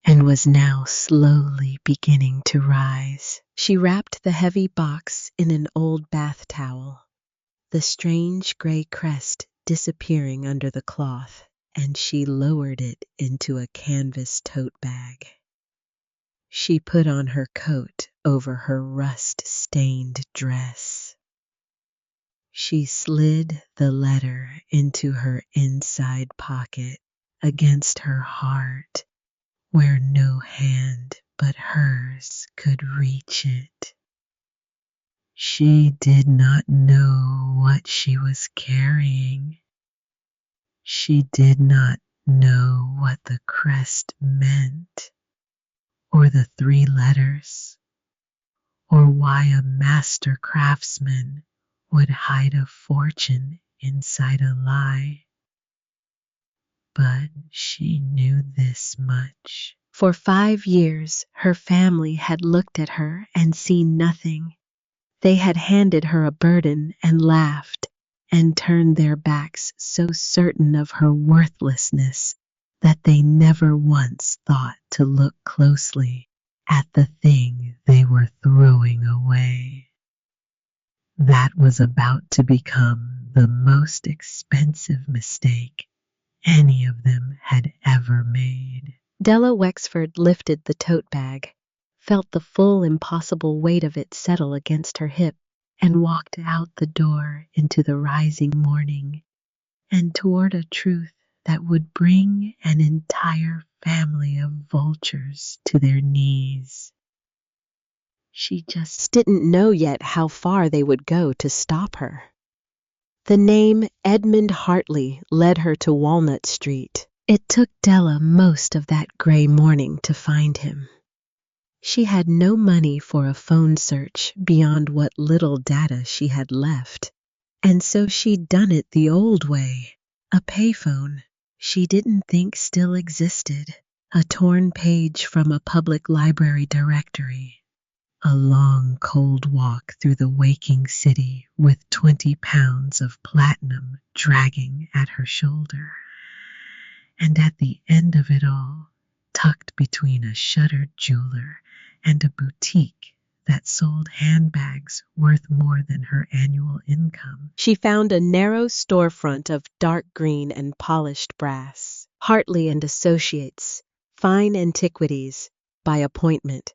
and was now slowly beginning to rise. She wrapped the heavy box in an old bath towel, the strange gray crest disappearing under the cloth, and she lowered it into a canvas tote bag. She put on her coat over her rust-stained dress. She slid the letter into her inside pocket against her heart, where no hand but hers could reach it. She did not know what she was carrying. She did not know what the crest meant, or the 3 letters, or why a master craftsman would hide a fortune inside a lie. But she knew this much. For 5 years, her family had looked at her and seen nothing. They had handed her a burden and laughed and turned their backs, so certain of her worthlessness that they never once thought to look closely at the thing they were throwing away. That was about to become the most expensive mistake any of them had ever made. Della Wexford lifted the tote bag, felt the full impossible weight of it settle against her hip, and walked out the door into the rising morning and toward a truth that would bring an entire family of vultures to their knees. She just didn't know yet how far they would go to stop her. The name Edmund Hartley led her to Walnut Street. It took Della most of that gray morning to find him. She had no money for a phone search beyond what little data she had left, and so she'd done it the old way. A payphone she didn't think still existed, a torn page from a public library directory, a long cold walk through the waking city with 20 pounds of platinum dragging at her shoulder. And at the end of it all, tucked between a shuttered jeweler and a boutique that sold handbags worth more than her annual income, she found a narrow storefront of dark green and polished brass. Hartley and Associates, fine antiquities, by appointment.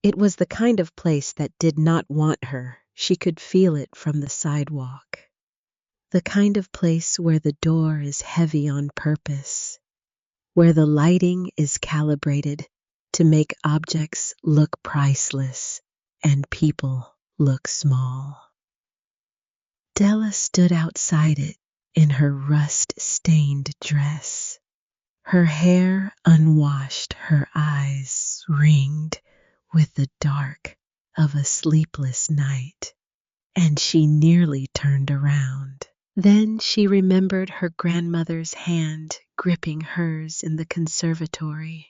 It was the kind of place that did not want her. She could feel it from the sidewalk. The kind of place where the door is heavy on purpose, where the lighting is calibrated to make objects look priceless and people look small. Della stood outside it in her rust-stained dress, her hair unwashed, her eyes ringed with the dark of a sleepless night, and she nearly turned around. Then she remembered her grandmother's hand gripping hers in the conservatory.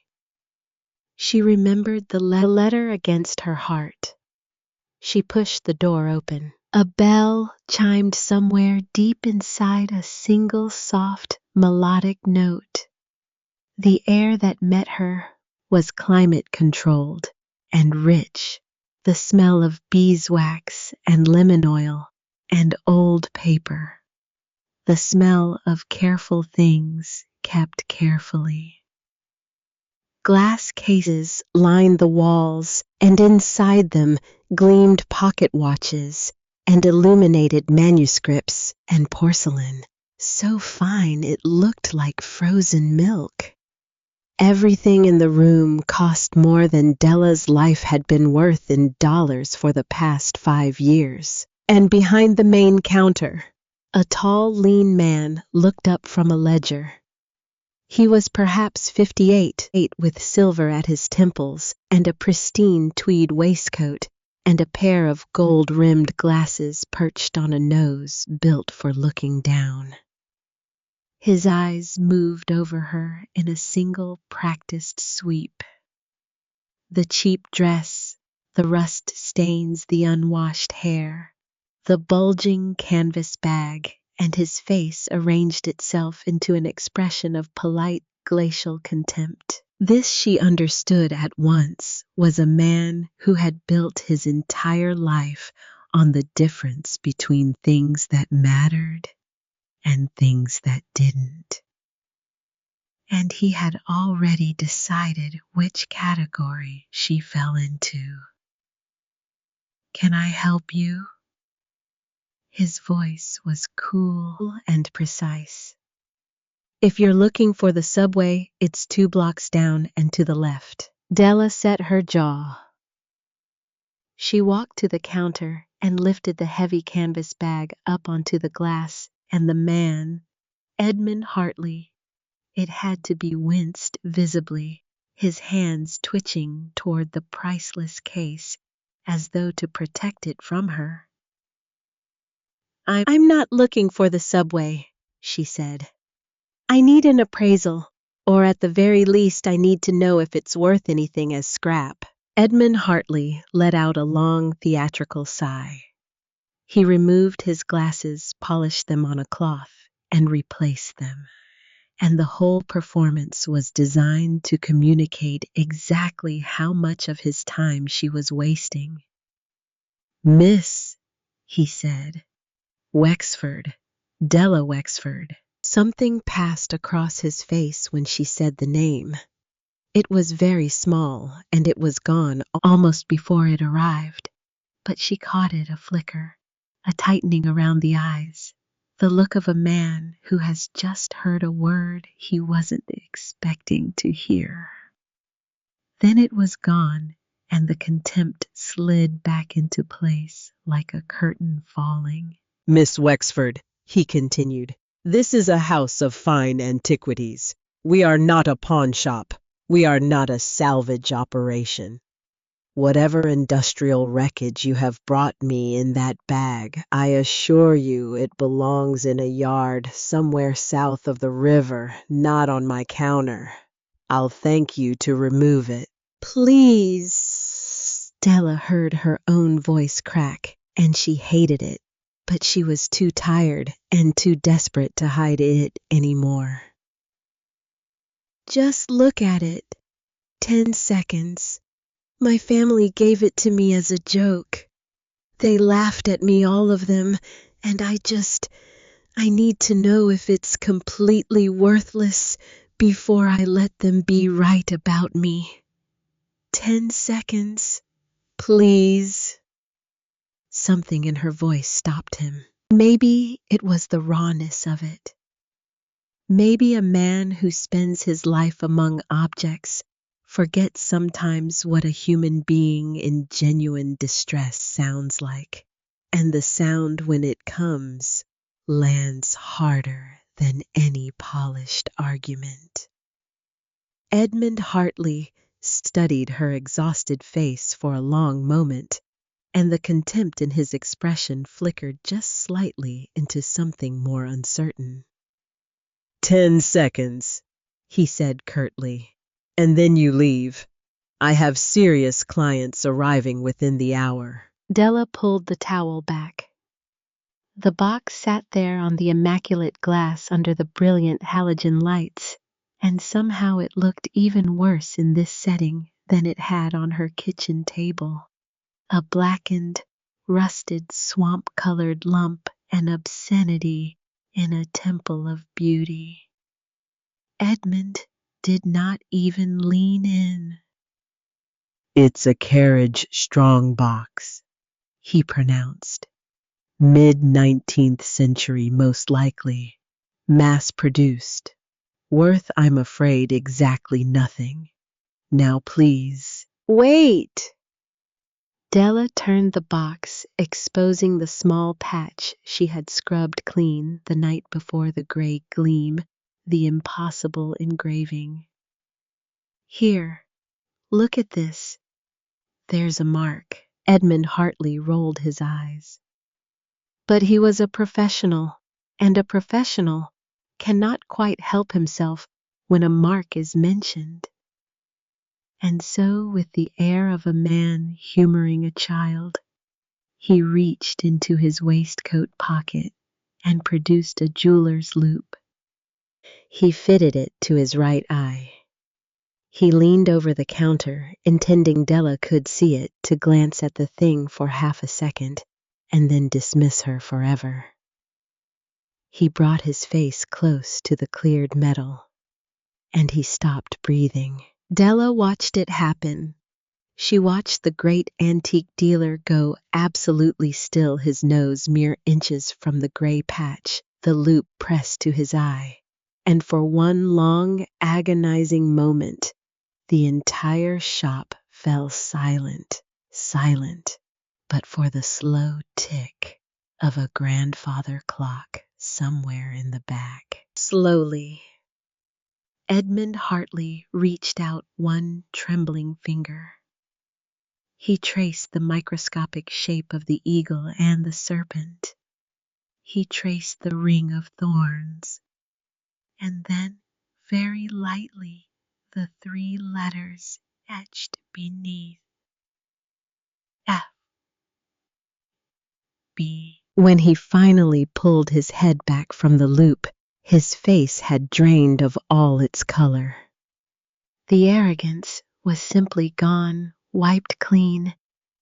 She remembered the letter against her heart. She pushed the door open. A bell chimed somewhere deep inside, a single soft, melodic note. The air that met her was climate-controlled and rich, the smell of beeswax and lemon oil and old paper, the smell of careful things kept carefully. Glass cases lined the walls, and inside them gleamed pocket watches and illuminated manuscripts and porcelain, so fine it looked like frozen milk. Everything in the room cost more than Della's life had been worth in dollars for the past 5 years. And behind the main counter, a tall, lean man looked up from a ledger. He was perhaps 58, with silver at his temples and a pristine tweed waistcoat and a pair of gold-rimmed glasses perched on a nose built for looking down. His eyes moved over her in a single practiced sweep. The cheap dress, the rust stains, the unwashed hair, the bulging canvas bag, and his face arranged itself into an expression of polite glacial contempt. This, she understood at once, was a man who had built his entire life on the difference between things that mattered and things that didn't. And he had already decided which category she fell into. "Can I help you?" His voice was cool and precise. "If you're looking for the subway, it's 2 blocks down and to the left." Della set her jaw. She walked to the counter and lifted the heavy canvas bag up onto the glass, and the man, Edmund Hartley, it had to be, winced visibly, his hands twitching toward the priceless case as though to protect it from her. I'm not looking for the subway," she said. "I need an appraisal, or at the very least I need to know if it's worth anything as scrap." Edmund Hartley let out a long theatrical sigh. He removed his glasses, polished them on a cloth, and replaced them. And the whole performance was designed to communicate exactly how much of his time she was wasting. "Miss," he said, "Wexford, Della Wexford." Something passed across his face when she said the name. It was very small, and it was gone almost before it arrived. But she caught it, a flicker, a tightening around the eyes, the look of a man who has just heard a word he wasn't expecting to hear. Then it was gone, and the contempt slid back into place like a curtain falling. "Miss Wexford," he continued, "this is a house of fine antiquities. We are not a pawn shop. We are not a salvage operation. Whatever industrial wreckage you have brought me in that bag, I assure you it belongs in a yard somewhere south of the river, not on my counter. I'll thank you to remove it." "Please." Della heard her own voice crack, and she hated it, but she was too tired and too desperate to hide it anymore. "Just look at it. 10 seconds. My family gave it to me as a joke. They laughed at me, all of them, and I need to know if it's completely worthless before I let them be right about me. 10 seconds." Please. Something in her voice stopped him. Maybe it was the rawness of it. Maybe a man who spends his life among objects forgets sometimes what a human being in genuine distress sounds like. And the sound, when it comes, lands harder than any polished argument. Edmund Hartley studied her exhausted face for a long moment, and the contempt in his expression flickered just slightly into something more uncertain. 10 seconds, he said curtly, and then you leave. I have serious clients arriving within the hour. Della pulled the towel back. The box sat there on the immaculate glass under the brilliant halogen lights, and somehow it looked even worse in this setting than it had on her kitchen table. A blackened, rusted, swamp-colored lump, an obscenity in a temple of beauty. Edmund did not even lean in. It's a carriage strong box, he pronounced. Mid-19th century, most likely. Mass-produced. Worth, I'm afraid, exactly nothing. Now, please. Wait! Della turned the box, exposing the small patch she had scrubbed clean the night before the gray gleam, the impossible engraving. Here, look at this. There's a mark. Edmund Hartley rolled his eyes. But he was a professional, and a professional cannot quite help himself when a mark is mentioned. And so, with the air of a man humoring a child, he reached into his waistcoat pocket and produced a jeweler's loop. He fitted it to his right eye. He leaned over the counter, intending Della could see it, to glance at the thing for half a second and then dismiss her forever. He brought his face close to the cleared metal, and he stopped breathing. Della watched it happen. She watched the great antique dealer go absolutely still, his nose mere inches from the gray patch, the loop pressed to his eye. And for one long, agonizing moment, the entire shop fell silent, but for the slow tick of a grandfather clock somewhere in the back. Slowly, Edmund Hartley reached out one trembling finger. He traced the microscopic shape of the eagle and the serpent. He traced the ring of thorns. And then, very lightly, the 3 letters etched beneath. F. B. When he finally pulled his head back from the loop, his face had drained of all its color. The arrogance was simply gone, wiped clean,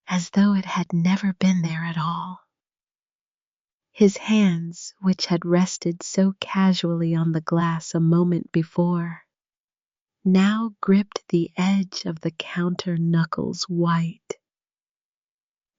as though it had never been there at all. His hands, which had rested so casually on the glass a moment before, now gripped the edge of the counter, knuckles white.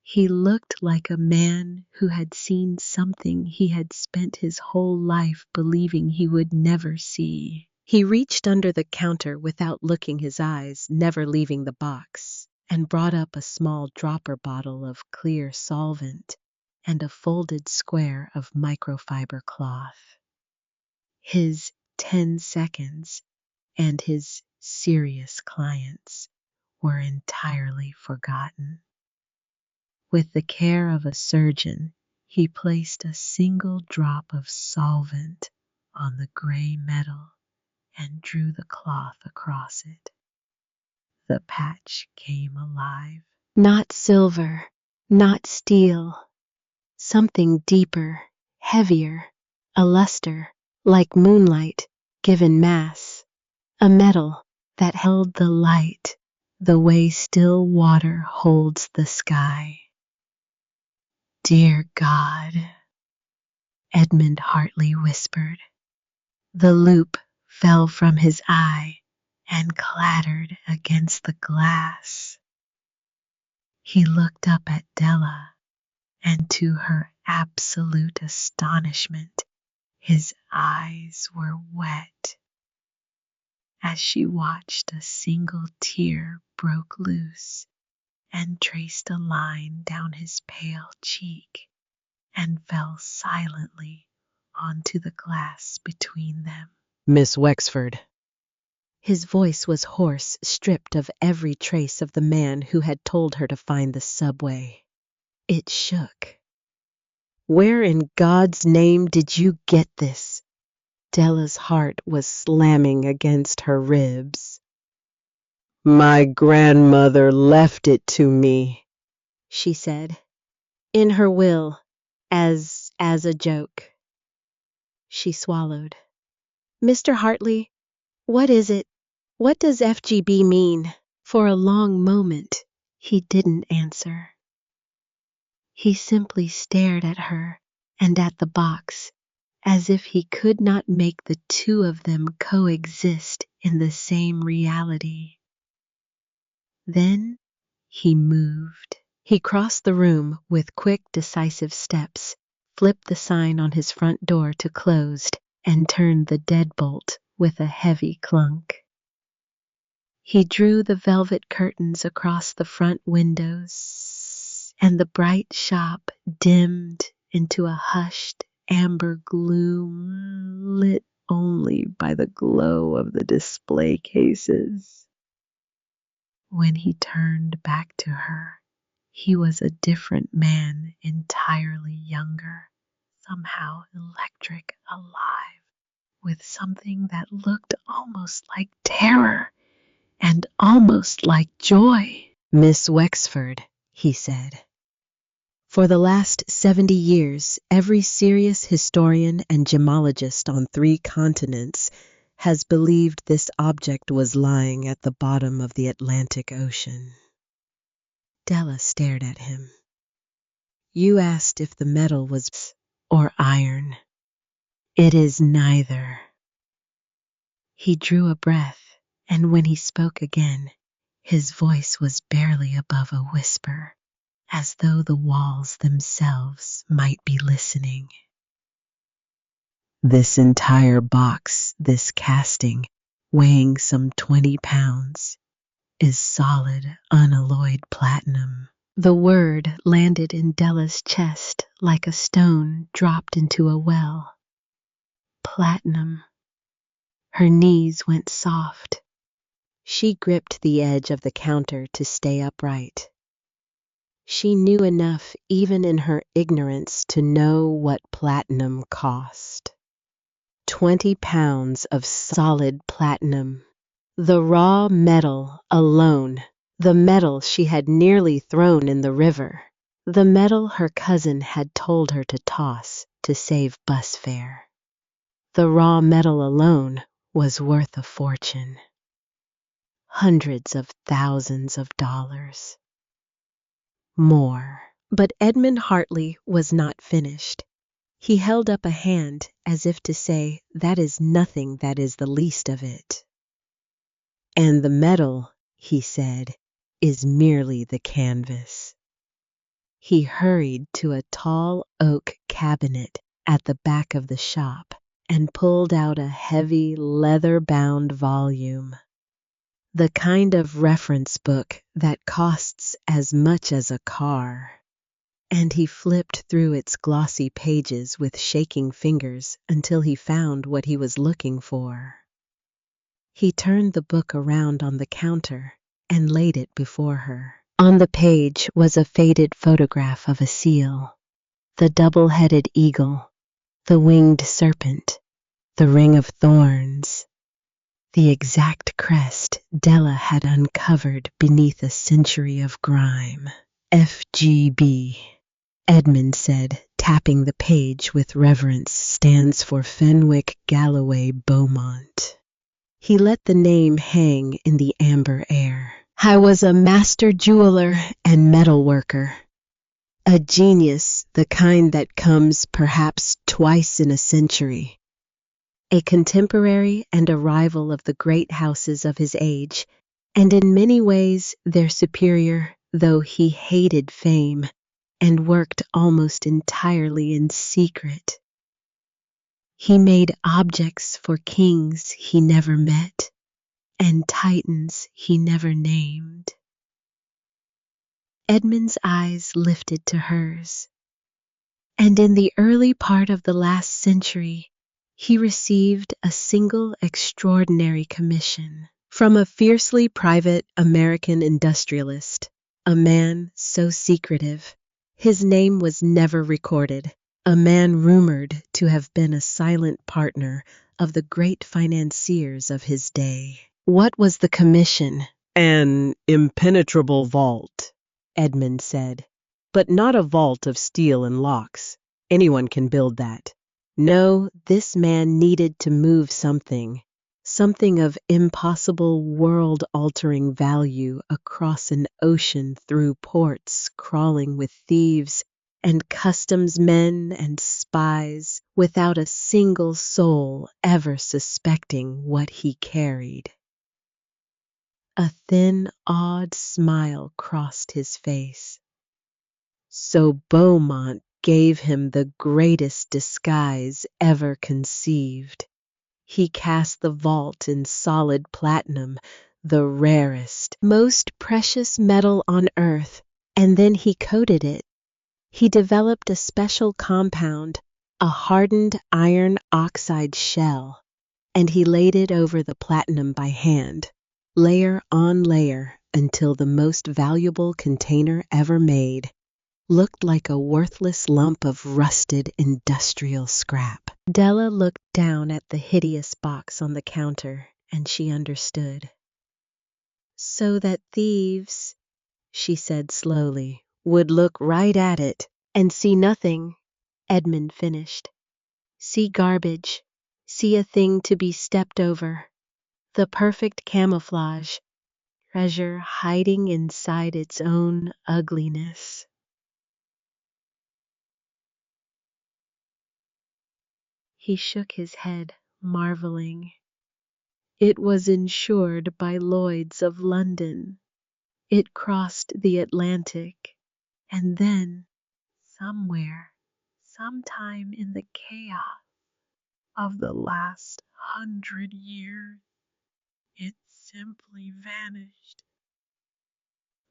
He looked like a man who had seen something he had spent his whole life believing he would never see. He reached under the counter without looking, his eyes never leaving the box, and brought up a small dropper bottle of clear solvent and a folded square of microfiber cloth. His 10 seconds and his serious clients were entirely forgotten. With the care of a surgeon, he placed a single drop of solvent on the gray metal and drew the cloth across it. The patch came alive. Not silver, not steel, something deeper, heavier, a luster like moonlight given mass, a metal that held the light the way still water holds the sky. Dear God, Edmund Hartley whispered. The loop fell from his eye and clattered against the glass. He looked up at Della, and to her absolute astonishment, his eyes were wet. As she watched, a single tear broke loose and traced a line down his pale cheek and fell silently onto the glass between them. Miss Wexford. His voice was hoarse, stripped of every trace of the man who had told her to find the subway. It shook. Where in God's name did you get this? Della's heart was slamming against her ribs. My grandmother left it to me, she said, in her will, as a joke. She swallowed. Mr. Hartley, what is it? What does FGB mean? For a long moment, he didn't answer. He simply stared at her and at the box, as if he could not make the two of them coexist in the same reality. Then he moved. He crossed the room with quick, decisive steps, flipped the sign on his front door to closed, and turned the deadbolt with a heavy clunk. He drew the velvet curtains across the front windows, and the bright shop dimmed into a hushed amber gloom lit only by the glow of the display cases. When he turned back to her, he was a different man, entirely younger, somehow electric, alive, with something that looked almost like terror and almost like joy. Miss Wexford, he said. For the last 70 years, every serious historian and gemologist on 3 continents has believed this object was lying at the bottom of the Atlantic Ocean. Della stared at him. You asked if the metal was or iron. It is neither. He drew a breath, and when he spoke again, his voice was barely above a whisper, as though the walls themselves might be listening. This entire box, this casting, weighing some 20 pounds, is solid, unalloyed platinum. The word landed in Della's chest like a stone dropped into a well. Platinum. Her knees went soft. She gripped the edge of the counter to stay upright. She knew enough, even in her ignorance, to know what platinum cost. 20 pounds of solid platinum. The raw metal alone. The metal she had nearly thrown in the river. The metal her cousin had told her to toss to save bus fare. The raw metal alone was worth a fortune. Hundreds of thousands of dollars. More. But Edmund Hartley was not finished. He held up a hand as if to say, that is nothing, that is the least of it. And the metal, he said, is merely the canvas. He hurried to a tall oak cabinet at the back of the shop and pulled out a heavy leather-bound volume. The kind of reference book that costs as much as a car. And he flipped through its glossy pages with shaking fingers until he found what he was looking for. He turned the book around on the counter and laid it before her. On the page was a faded photograph of a seal, the double-headed eagle, the winged serpent, the ring of thorns, the exact crest Della had uncovered beneath a century of grime. FGB, Edmund said, tapping the page with reverence, stands for Fenwick Galloway Beaumont. He let the name hang in the amber air. I was a master jeweler and metalworker. A genius, the kind that comes perhaps twice in a century. A contemporary and a rival of the great houses of his age, and in many ways their superior, though he hated fame and worked almost entirely in secret. He made objects for kings he never met and titans he never named. Edmund's eyes lifted to hers, and in the early part of the last century, he received a single extraordinary commission from a fiercely private American industrialist, a man so secretive his name was never recorded, a man rumored to have been a silent partner of the great financiers of his day. What was the commission? An impenetrable vault, Edmund said, but not a vault of steel and locks. Anyone can build that. No, this man needed to move something of impossible world-altering value across an ocean through ports crawling with thieves and customs men and spies without a single soul ever suspecting what he carried. A thin, odd smile crossed his face. So Beaumont gave him the greatest disguise ever conceived. He cast the vault in solid platinum, the rarest, most precious metal on earth, and then he coated it. He developed a special compound, a hardened iron oxide shell, and he laid it over the platinum by hand, layer on layer, until the most valuable container ever made looked like a worthless lump of rusted industrial scrap. Della looked down at the hideous box on the counter, and she understood. So that thieves, she said slowly, would look right at it and see nothing, Edmund finished. See garbage, see a thing to be stepped over, the perfect camouflage, treasure hiding inside its own ugliness. He shook his head, marveling. It was insured by Lloyd's of London. It crossed the Atlantic, and then, somewhere, sometime in the chaos of the last 100 years, it simply vanished.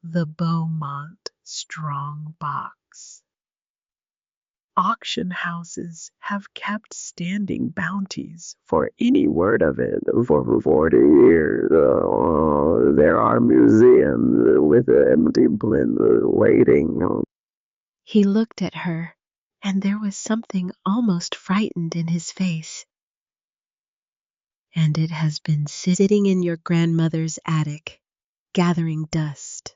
The Beaumont strong box. Auction houses have kept standing bounties For any word of it, for 40 years, there are museums with empty plinths waiting. He looked at her, and there was something almost frightened in his face. And it has been sitting in your grandmother's attic, gathering dust.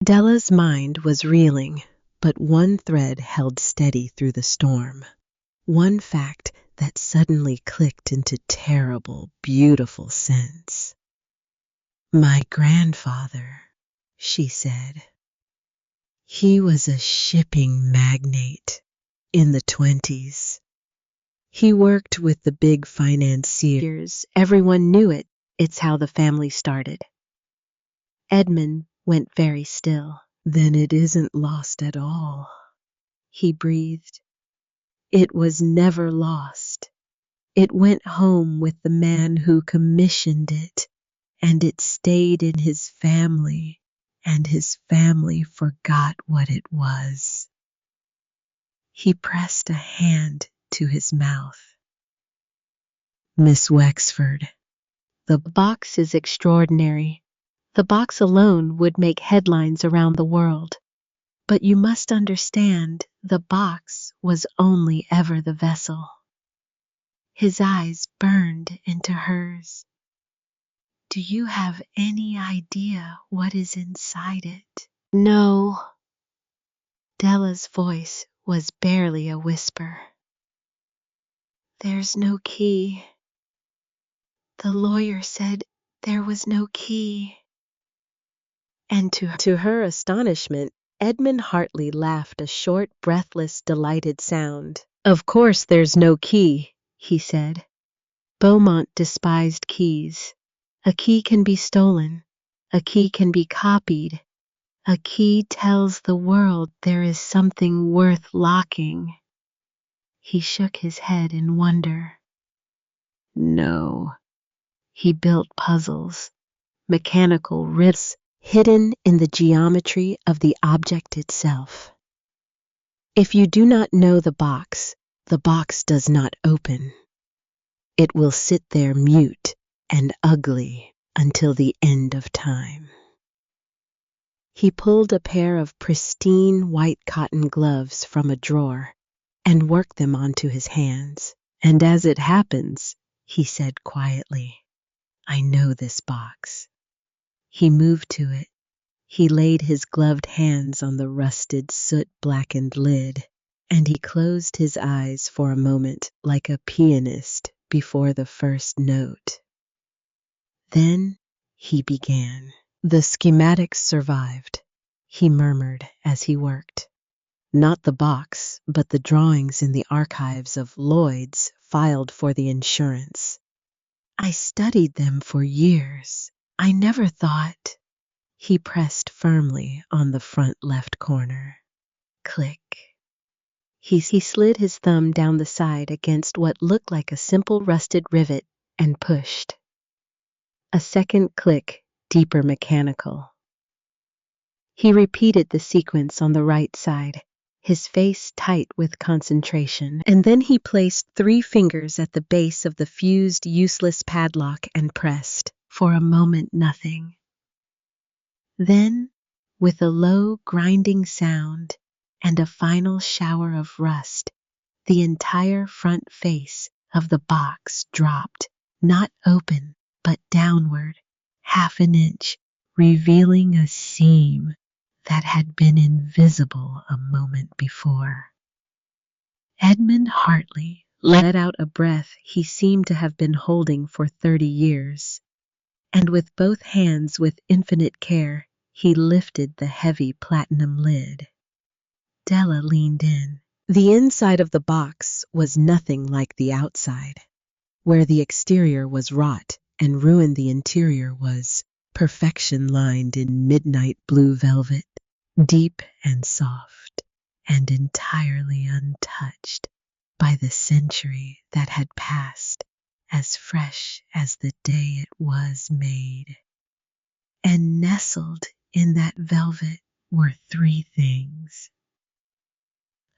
Della's mind was reeling, but one thread held steady through the storm. One fact that suddenly clicked into terrible, beautiful sense. My grandfather, she said. He was a shipping magnate in the 20s. He worked with the big financiers. Everyone knew it. It's how the family started. Edmund went very still. Then it isn't lost at all, he breathed. It was never lost. It went home with the man who commissioned it, and it stayed in his family, and his family forgot what it was. He pressed a hand to his mouth. Miss Wexford, the box is extraordinary. The box alone would make headlines around the world. But you must understand, the box was only ever the vessel. His eyes burned into hers. Do you have any idea what is inside it? No. Della's voice was barely a whisper. There's no key. The lawyer said there was no key. And to her astonishment, Edmund Hartley laughed a short, breathless, delighted sound. Of course there's no key, he said. Beaumont despised keys. A key can be stolen. A key can be copied. A key tells the world there is something worth locking. He shook his head in wonder. No. He built puzzles, mechanical riddles hidden in the geometry of the object itself. If you do not know the box does not open. It will sit there mute and ugly until the end of time. He pulled a pair of pristine white cotton gloves from a drawer and worked them onto his hands. And as it happens, he said quietly, I know this box. He moved to it. He laid his gloved hands on the rusted, soot-blackened lid, and he closed his eyes for a moment like a pianist before the first note. Then he began. The schematics survived, he murmured as he worked. Not the box, but the drawings in the archives of Lloyd's filed for the insurance. I studied them for years. I never thought. He pressed firmly on the front left corner. Click. He slid his thumb down the side against what looked like a simple rusted rivet and pushed. A second click, deeper mechanical. He repeated the sequence on the right side, his face tight with concentration, and then he placed 3 fingers at the base of the fused, useless padlock and pressed. For a moment, nothing. Then, with a low, grinding sound and a final shower of rust, the entire front face of the box dropped, not open, but downward, half an inch, revealing a seam that had been invisible a moment before. Edmund Hartley let out a breath he seemed to have been holding for 30 years, and with both hands with infinite care, he lifted the heavy platinum lid. Della leaned in. The inside of the box was nothing like the outside. Where the exterior was wrought and ruined, the interior was perfection, lined in midnight blue velvet, deep and soft, and entirely untouched by the century that had passed, as fresh as the day it was made. And nestled in that velvet were 3 things.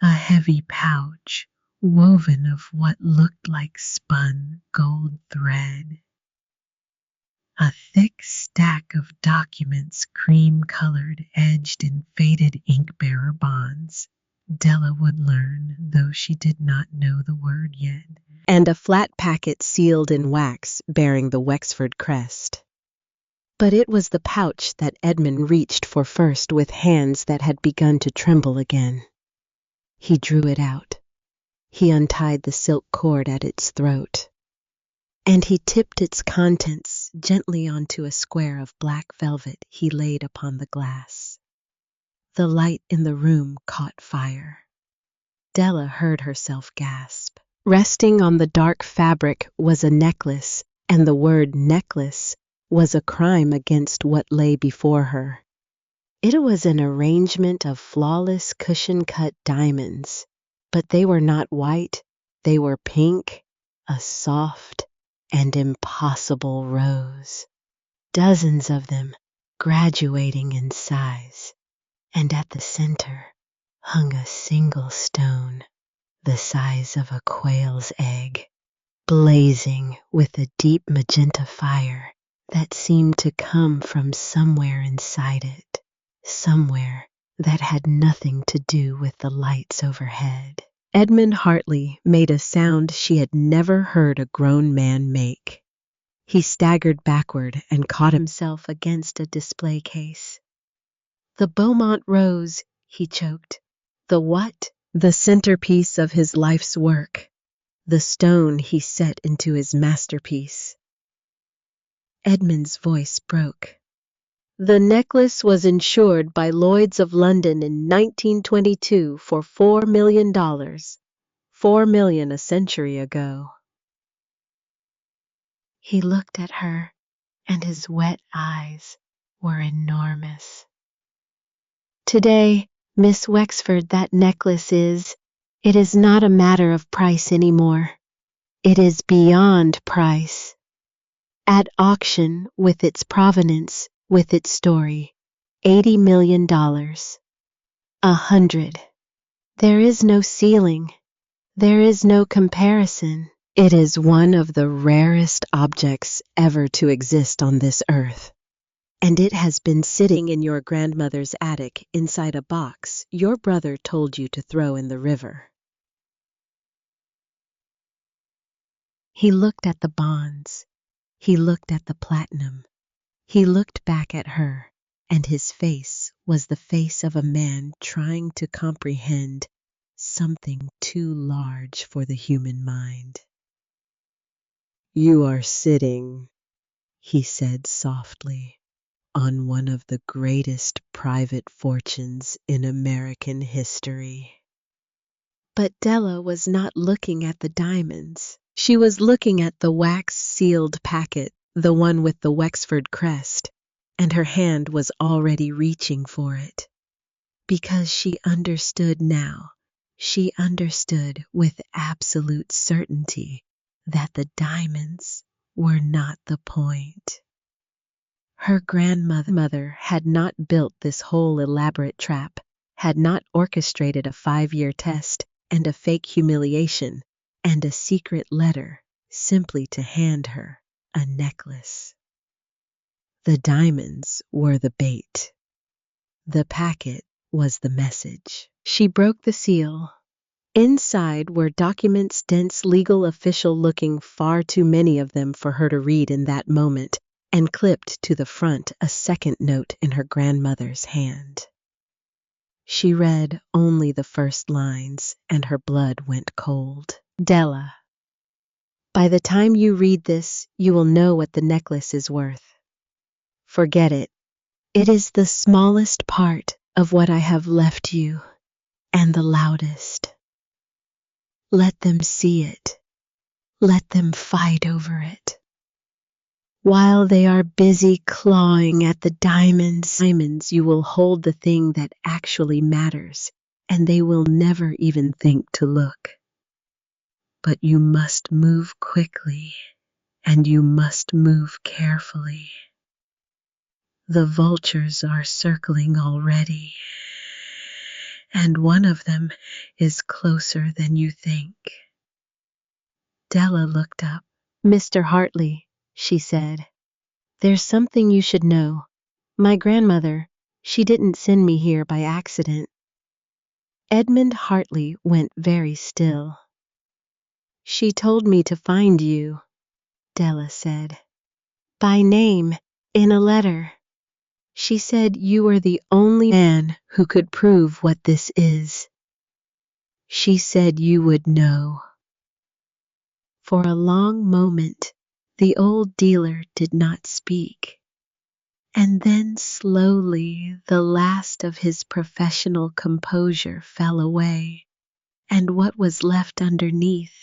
A heavy pouch woven of what looked like spun gold thread. A thick stack of documents, cream-colored, edged in faded ink-bearer bonds. Della would learn, though she did not know the word yet. And a flat packet sealed in wax bearing the Wexford crest. But it was the pouch that Edmund reached for first with hands that had begun to tremble again. He drew it out. He untied the silk cord at its throat. And he tipped its contents gently onto a square of black velvet he laid upon the glass. The light in the room caught fire. Della heard herself gasp. Resting on the dark fabric was a necklace, and the word necklace was a crime against what lay before her. It was an arrangement of flawless cushion-cut diamonds, but they were not white, they were pink, a soft and impossible rose. Dozens of them, graduating in size, and at the center hung a single stone, the size of a quail's egg, blazing with a deep magenta fire that seemed to come from somewhere inside it, somewhere that had nothing to do with the lights overhead. Edmund Hartley made a sound she had never heard a grown man make. He staggered backward and caught himself against a display case. The Beaumont rose, he choked. The what? The centerpiece of his life's work. The stone he set into his masterpiece. Edmund's voice broke. The necklace was insured by Lloyd's of London in 1922 for $4 million. $4 million a century ago. He looked at her, and his wet eyes were enormous. Today, Miss Wexford, that necklace it is not a matter of price anymore. It is beyond price. At auction, with its provenance, with its story, $80 million. 100. There is no ceiling. There is no comparison. It is one of the rarest objects ever to exist on this earth. And it has been sitting in your grandmother's attic inside a box your brother told you to throw in the river. He looked at the bonds. He looked at the platinum. He looked back at her, and his face was the face of a man trying to comprehend something too large for the human mind. You are sitting, he said softly, on one of the greatest private fortunes in American history. But Della was not looking at the diamonds. She was looking at the wax-sealed packet, the one with the Wexford crest, and her hand was already reaching for it. Because she understood now, she understood with absolute certainty that the diamonds were not the point. Her grandmother had not built this whole elaborate trap, had not orchestrated a 5-year test and a fake humiliation and a secret letter simply to hand her a necklace. The diamonds were the bait. The packet was the message. She broke the seal. Inside were documents, dense, legal, official looking, far too many of them for her to read in that moment, and clipped to the front a second note in her grandmother's hand. She read only the first lines, and her blood went cold. Della, by the time you read this, you will know what the necklace is worth. Forget it. It is the smallest part of what I have left you, and the loudest. Let them see it. Let them fight over it. While they are busy clawing at the diamonds, you will hold the thing that actually matters, and they will never even think to look. But you must move quickly, and you must move carefully. The vultures are circling already, and one of them is closer than you think. Della looked up. Mr. Hartley, she said, there's something you should know. My grandmother, she didn't send me here by accident. Edmund Hartley went very still. She told me to find you, Della said. By name, in a letter. She said you were the only man who could prove what this is. She said you would know. For a long moment, the old dealer did not speak. And then slowly the last of his professional composure fell away, and what was left underneath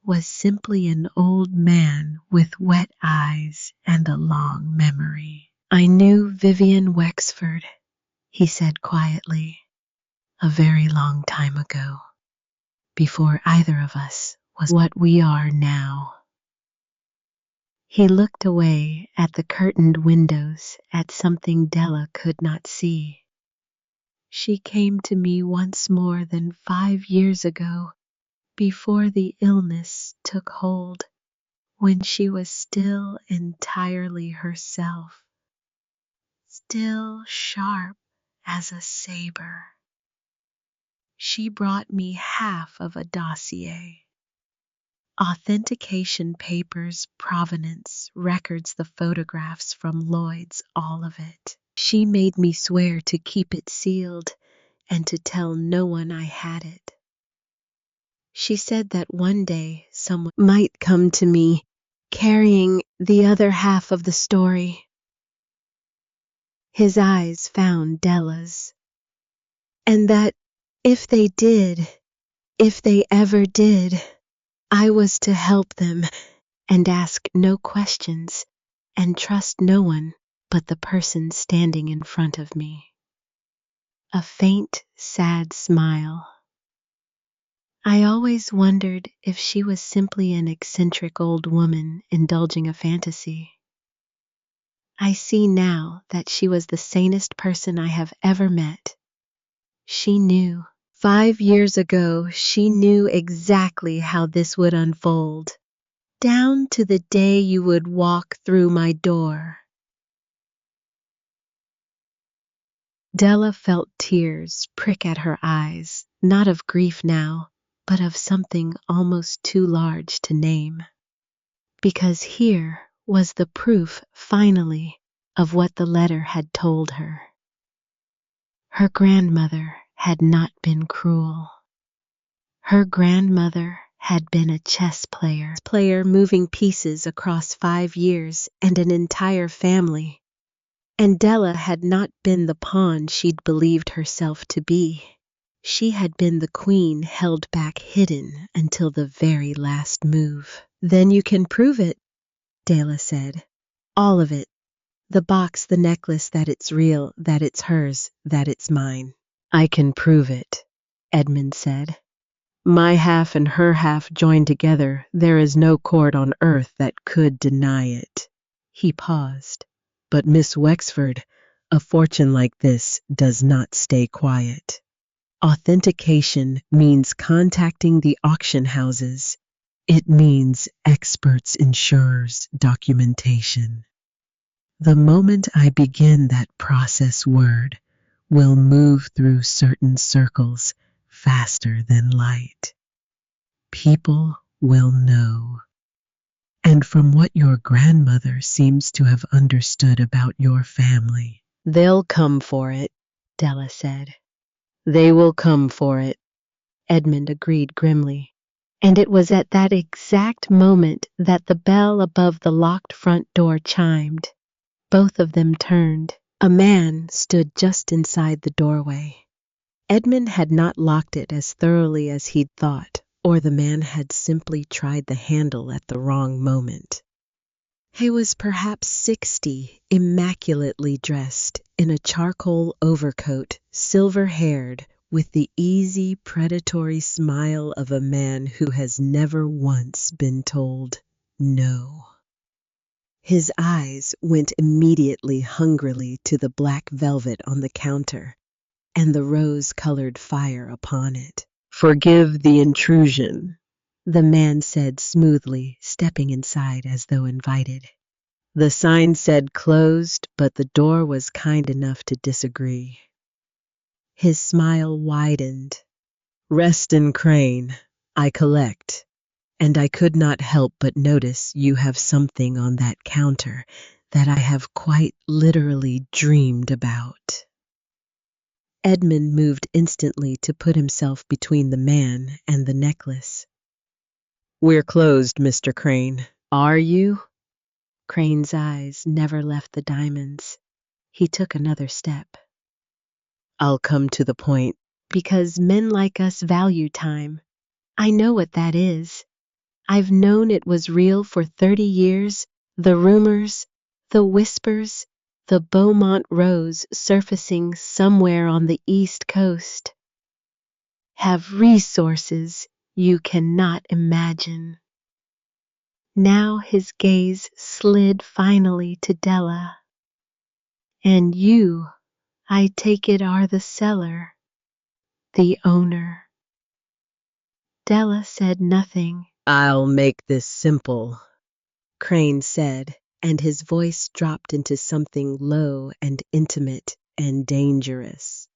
was simply an old man with wet eyes and a long memory. I knew Vivian Wexford, he said quietly, a very long time ago, before either of us was what we are now. He looked away at the curtained windows, at something Della could not see. She came to me once more than 5 years ago, before the illness took hold, when she was still entirely herself, still sharp as a saber. She brought me half of a dossier. Authentication papers, provenance, records, the photographs from Lloyd's, all of it. She made me swear to keep it sealed and to tell no one I had it. She said that one day someone might come to me carrying the other half of the story. His eyes found Della's. And that if they did, if they ever did, I was to help them and ask no questions and trust no one, but the person standing in front of me. A faint, sad smile. I always wondered if she was simply an eccentric old woman indulging a fantasy. I see now that she was the sanest person I have ever met. She knew. 5 years ago, she knew exactly how this would unfold, down to the day you would walk through my door. Della felt tears prick at her eyes, not of grief now, but of something almost too large to name. Because here was the proof, finally, of what the letter had told her. Her grandmother had not been cruel. Her grandmother had been a chess player moving pieces across 5 years and an entire family. And Della had not been the pawn she'd believed herself to be. She had been the queen held back hidden until the very last move. Then you can prove it, Della said. All of it. The box, the necklace, that it's real, that it's hers, that it's mine. I can prove it, Edmund said. My half and her half joined together. There is no court on earth that could deny it. He paused. But Miss Wexford, a fortune like this does not stay quiet. Authentication means contacting the auction houses. It means experts, insurers, documentation. The moment I begin that process, word will move through certain circles faster than light. People will know. And from what your grandmother seems to have understood about your family, they'll come for it, Della said. They will come for it, Edmund agreed grimly. And it was at that exact moment that the bell above the locked front door chimed. Both of them turned. A man stood just inside the doorway. Edmund had not locked it as thoroughly as he'd thought, or the man had simply tried the handle at the wrong moment. He was perhaps 60, immaculately dressed, in a charcoal overcoat, silver-haired, with the easy, predatory smile of a man who has never once been told no. His eyes went immediately hungrily to the black velvet on the counter and the rose-colored fire upon it. Forgive the intrusion, the man said smoothly, stepping inside as though invited. The sign said closed, but the door was kind enough to disagree. His smile widened. Reston Crane, I collect. And I could not help but notice you have something on that counter that I have quite literally dreamed about. Edmund moved instantly to put himself between the man and the necklace. We're closed, Mr. Crane. Are you? Crane's eyes never left the diamonds. He took another step. I'll come to the point. Because men like us value time. I know what that is. I've known it was real for 30 years, the rumors, the whispers, the Beaumont Rose surfacing somewhere on the East Coast. Have resources you cannot imagine. Now his gaze slid finally to Della. And you, I take it, are the seller, the owner. Della said nothing. I'll make this simple, Crane said, and his voice dropped into something low and intimate and dangerous.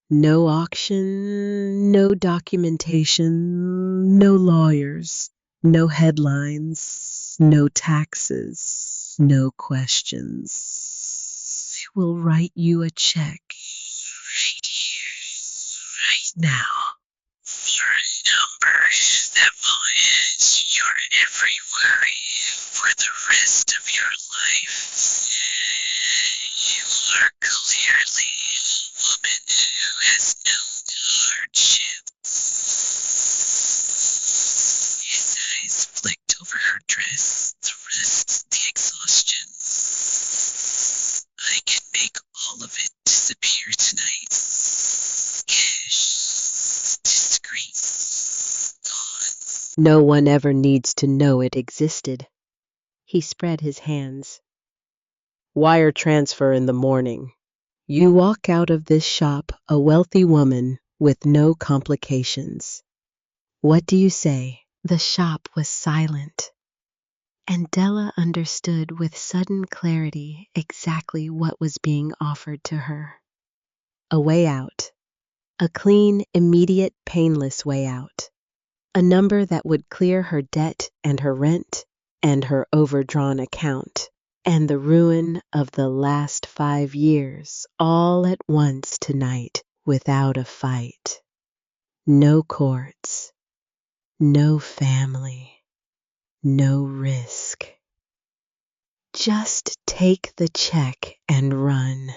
No auction, no documentation, no lawyers, no headlines, no taxes, no questions. We'll write you a check right here, right now, for a number that will end your every worry for the rest of your life. You are clearly a woman who has known hardships. His eyes flicked over her dress, the rest the exhaustion. No one ever needs to know it existed. He spread his hands. Wire transfer in the morning. You walk out of this shop a wealthy woman with no complications. What do you say? The shop was silent, and Della understood with sudden clarity exactly what was being offered to her. A way out. A clean, immediate, painless way out. A number that would clear her debt and her rent and her overdrawn account and the ruin of the last 5 years all at once tonight without a fight. No courts. No family. No risk. Just take the check and run.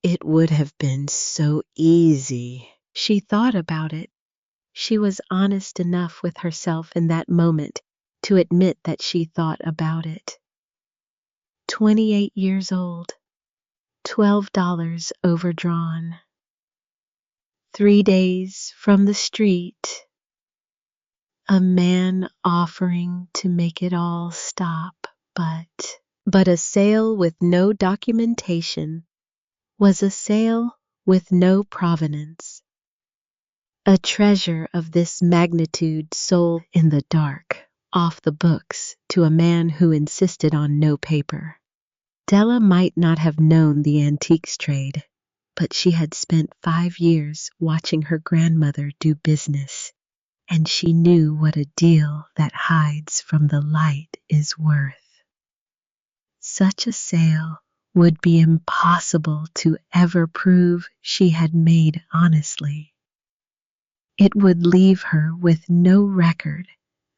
It would have been so easy. She thought about it. She was honest enough with herself in that moment to admit that she thought about it. 28 years old, $12 overdrawn. 3 days from the street. A man offering to make it all stop, but a sale with no documentation was a sale with no provenance. A treasure of this magnitude sold in the dark, off the books, to a man who insisted on no paper. Della might not have known the antiques trade, but she had spent 5 years watching her grandmother do business, and she knew what a deal that hides from the light is worth. Such a sale would be impossible to ever prove she had made honestly. It would leave her with no record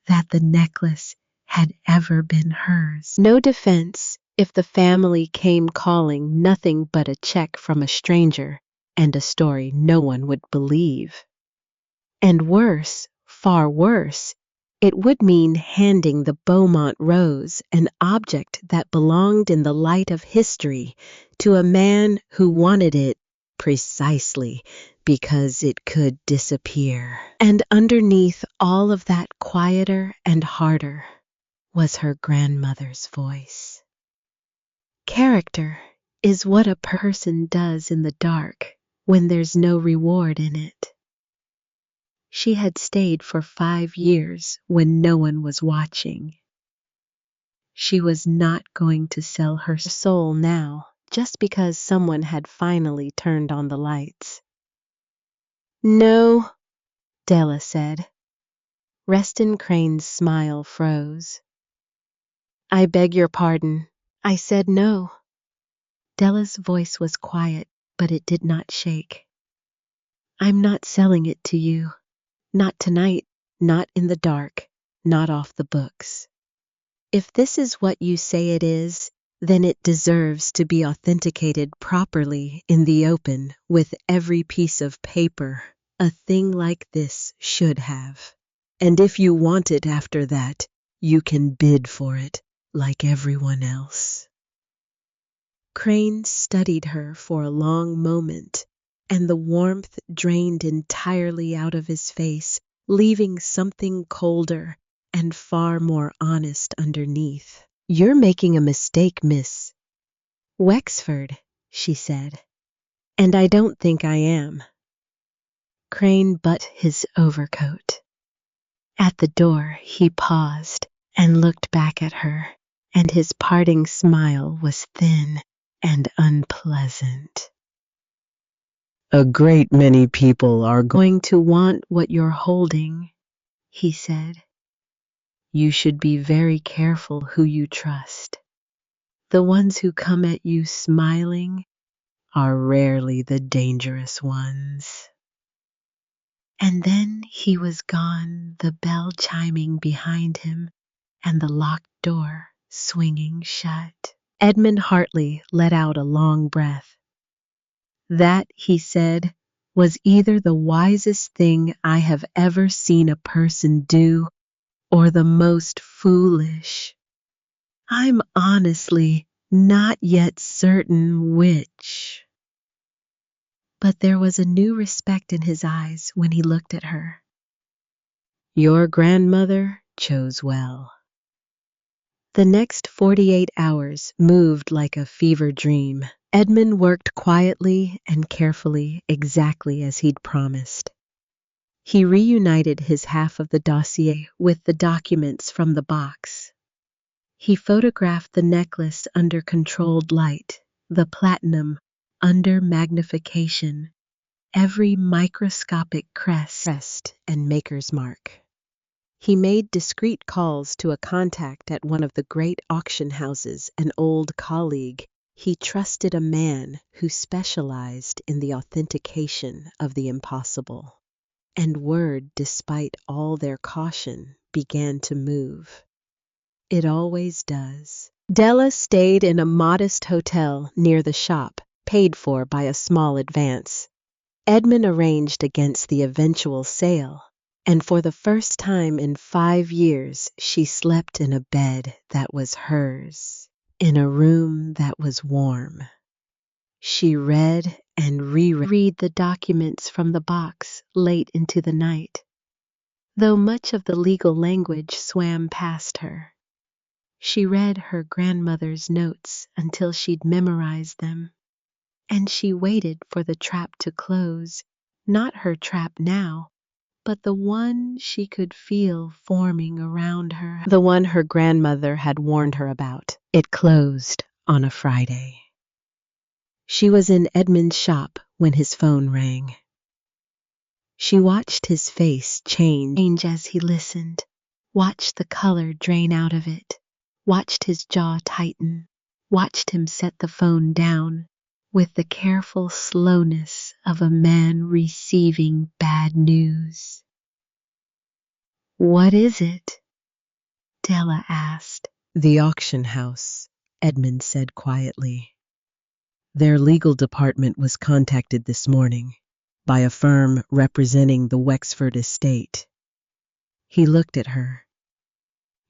that the necklace had ever been hers. No defense if the family came calling, nothing but a check from a stranger and a story no one would believe. And worse, far worse, it would mean handing the Beaumont rose, an object that belonged in the light of history, to a man who wanted it precisely because it could disappear. And underneath all of that, quieter and harder, was her grandmother's voice. Character is what a person does in the dark when there's no reward in it. She had stayed for 5 years when no one was watching. She was not going to sell her soul now just because someone had finally turned on the lights. No, Della said. Reston Crane's smile froze. I beg your pardon. I said no. Della's voice was quiet, but it did not shake. I'm not selling it to you. Not tonight, not in the dark, not off the books. If this is what you say it is, then it deserves to be authenticated properly in the open with every piece of paper a thing like this should have. And if you want it after that, you can bid for it like everyone else. Crane studied her for a long moment, and the warmth drained entirely out of his face, leaving something colder and far more honest underneath. You're making a mistake, miss. Wexford, she said. And I don't think I am. Crane buttoned his overcoat. At the door, he paused and looked back at her, and his parting smile was thin and unpleasant. A great many people are Going to want what you're holding, he said. You should be very careful who you trust. The ones who come at you smiling are rarely the dangerous ones. And then he was gone, the bell chiming behind him and the locked door swinging shut. Edmund Hartley let out a long breath. That, he said, was either the wisest thing I have ever seen a person do or the most foolish. I'm honestly not yet certain which. But there was a new respect in his eyes when he looked at her. Your grandmother chose well. The next 48 hours moved like a fever dream. Edmund worked quietly and carefully, exactly as he'd promised. He reunited his half of the dossier with the documents from the box. He photographed the necklace under controlled light, the platinum under magnification, every microscopic crest and maker's mark. He made discreet calls to a contact at one of the great auction houses, an old colleague. He trusted a man who specialized in the authentication of the impossible. And word, despite all their caution, began to move. It always does. Della stayed in a modest hotel near the shop, paid for by a small advance. Edmund arranged against the eventual sale, and for the first time in 5 years she slept in a bed that was hers, in a room that was warm. She read and reread the documents from the box late into the night, though much of the legal language swam past her. She read her grandmother's notes until she'd memorized them, and she waited for the trap to close, not her trap now, but the one she could feel forming around her, the one her grandmother had warned her about. It closed on a Friday. She was in Edmund's shop when his phone rang. She watched his face change as he listened, watched the color drain out of it, watched his jaw tighten, watched him set the phone down with the careful slowness of a man receiving bad news. "What is it?" Della asked. The auction house, Edmund said quietly. Their legal department was contacted this morning by a firm representing the Wexford estate. He looked at her.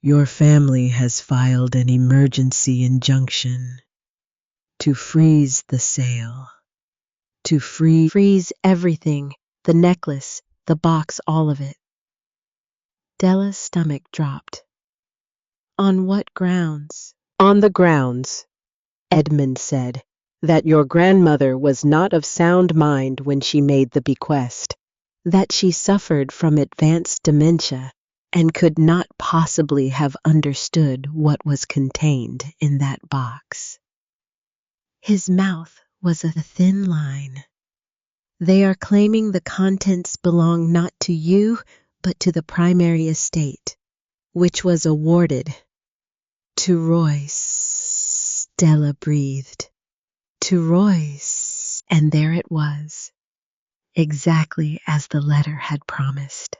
Your family has filed an emergency injunction to freeze the sale. To Freeze everything, the necklace, the box, all of it. Della's stomach dropped. On what grounds? On the grounds, Edmund said, that your grandmother was not of sound mind when she made the bequest, That she suffered from advanced dementia and could not possibly have understood what was contained in that box. His mouth was a thin line. They are claiming the contents belong not to you, but to the primary estate, which was awarded to Royce. Della breathed. To Royce. And there it was, exactly as the letter had promised.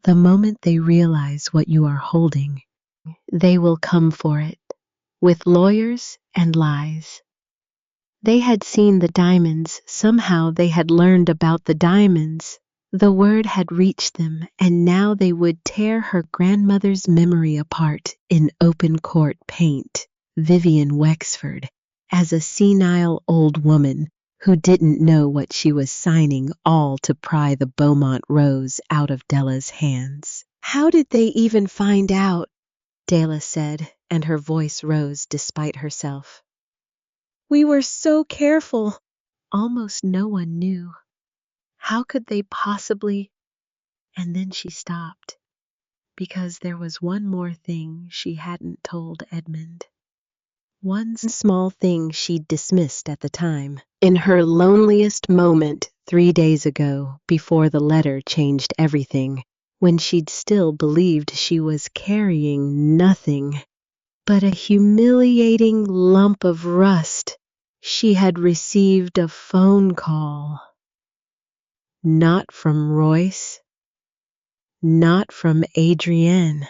The moment they realize what you are holding, they will come for it, with lawyers and lies. They had seen the diamonds. Somehow they had learned about the diamonds. The word had reached them, and now they would tear her grandmother's memory apart in open court paint Vivian Wexford as a senile old woman who didn't know what she was signing, all to pry the Beaumont rose out of Della's hands. How did they even find out? Della said, and her voice rose despite herself. We were so careful. Almost no one knew. How could they possibly? And then she stopped, because there was one more thing she hadn't told Edmund. One small thing she'd dismissed at the time, in her loneliest moment 3 days ago, before the letter changed everything, when she'd still believed she was carrying nothing but a humiliating lump of rust. She had received a phone call. Not from Royce, not from Adrienne,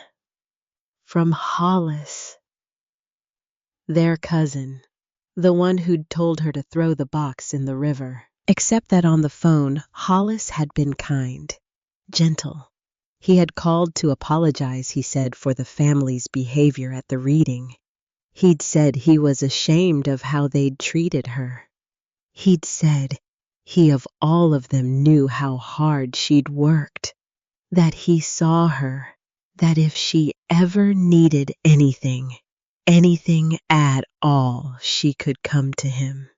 from Hollis, their cousin, the one who'd told her to throw the box in the river. Except that on the phone, Hollis had been kind, gentle. He had called to apologize, he said, for the family's behavior at the reading. He'd said he was ashamed of how they'd treated her. He'd said he of all of them knew how hard she'd worked. that he saw her, that if she ever needed anything at all, she could come to him.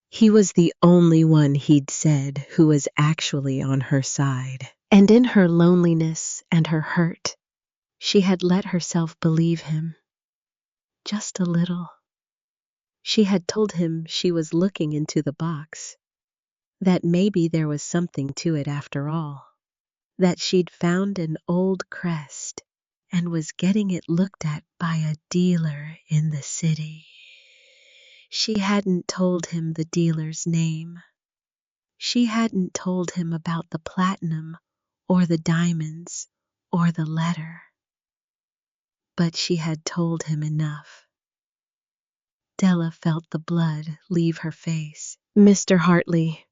He was the only one, he'd said, who was actually on her side. And in her loneliness and her hurt, she had let herself believe him. Just a little. She had told him she was looking into the box, that maybe there was something to it after all, that she'd found an old crest and was getting it looked at by a dealer in the city. She hadn't told him the dealer's name. She hadn't told him about the platinum or the diamonds or the letter. But she had told him enough. Della felt the blood leave her face. "Mr. Hartley,"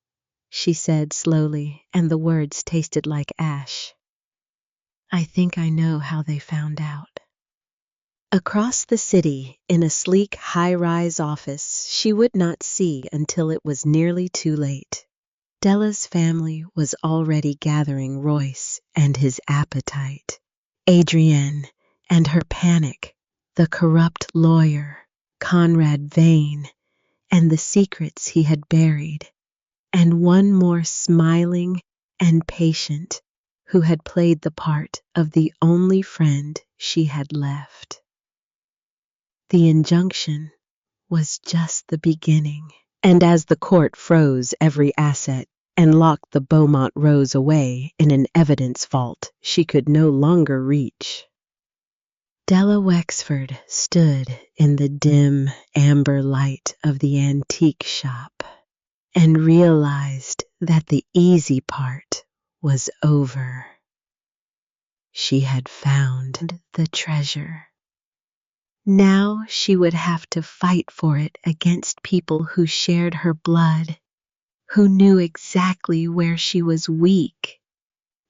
she said slowly, and the words tasted like ash. "I think I know how they found out." Across the city, in a sleek high-rise office she would not see until it was nearly too late. Della's family was already gathering Royce and his appetite, Adrienne and her panic, the corrupt lawyer, Conrad Vane, and the secrets he had buried, and one more smiling and patient who had played the part of the only friend she had left. The injunction was just the beginning, and as the court froze every asset and locked the Beaumont Rose away in an evidence vault she could no longer reach, Della Wexford stood in the dim amber light of the antique shop and realized that the easy part was over. She had found the treasure. Now she would have to fight for it against people who shared her blood, who knew exactly where she was weak,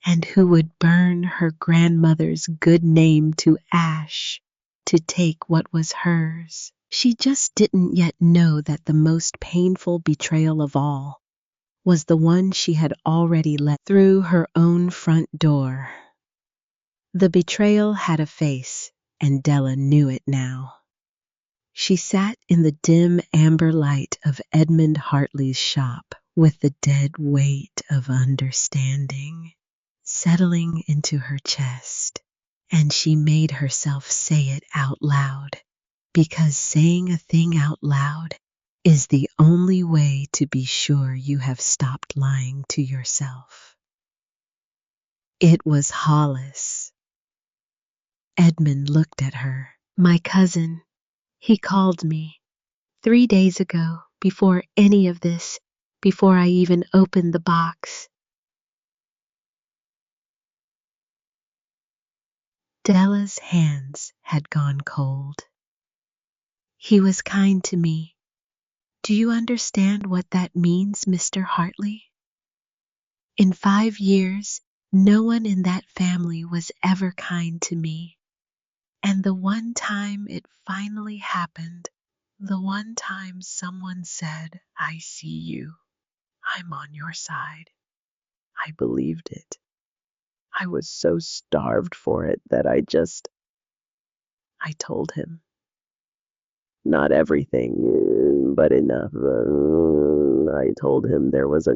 and who would burn her grandmother's good name to ash to take what was hers. She just didn't yet know that the most painful betrayal of all was the one she had already let through her own front door. The betrayal had a face, and Della knew it now. She sat in the dim amber light of Edmund Hartley's shop with the dead weight of understanding settling into her chest, and she made herself say it out loud, because saying a thing out loud is the only way to be sure you have stopped lying to yourself. It was Hollis. Edmund looked at her. "My cousin. He called me 3 days ago, before any of this, before I even opened the box." Della's hands had gone cold. "He was kind to me. Do you understand what that means, Mr. Hartley? In 5 years, no one in that family was ever kind to me. And the one time it finally happened, the one time someone said, 'I see you. I'm on your side.' I believed it. I was so starved for it that I told him. Not everything, but enough. I told him there was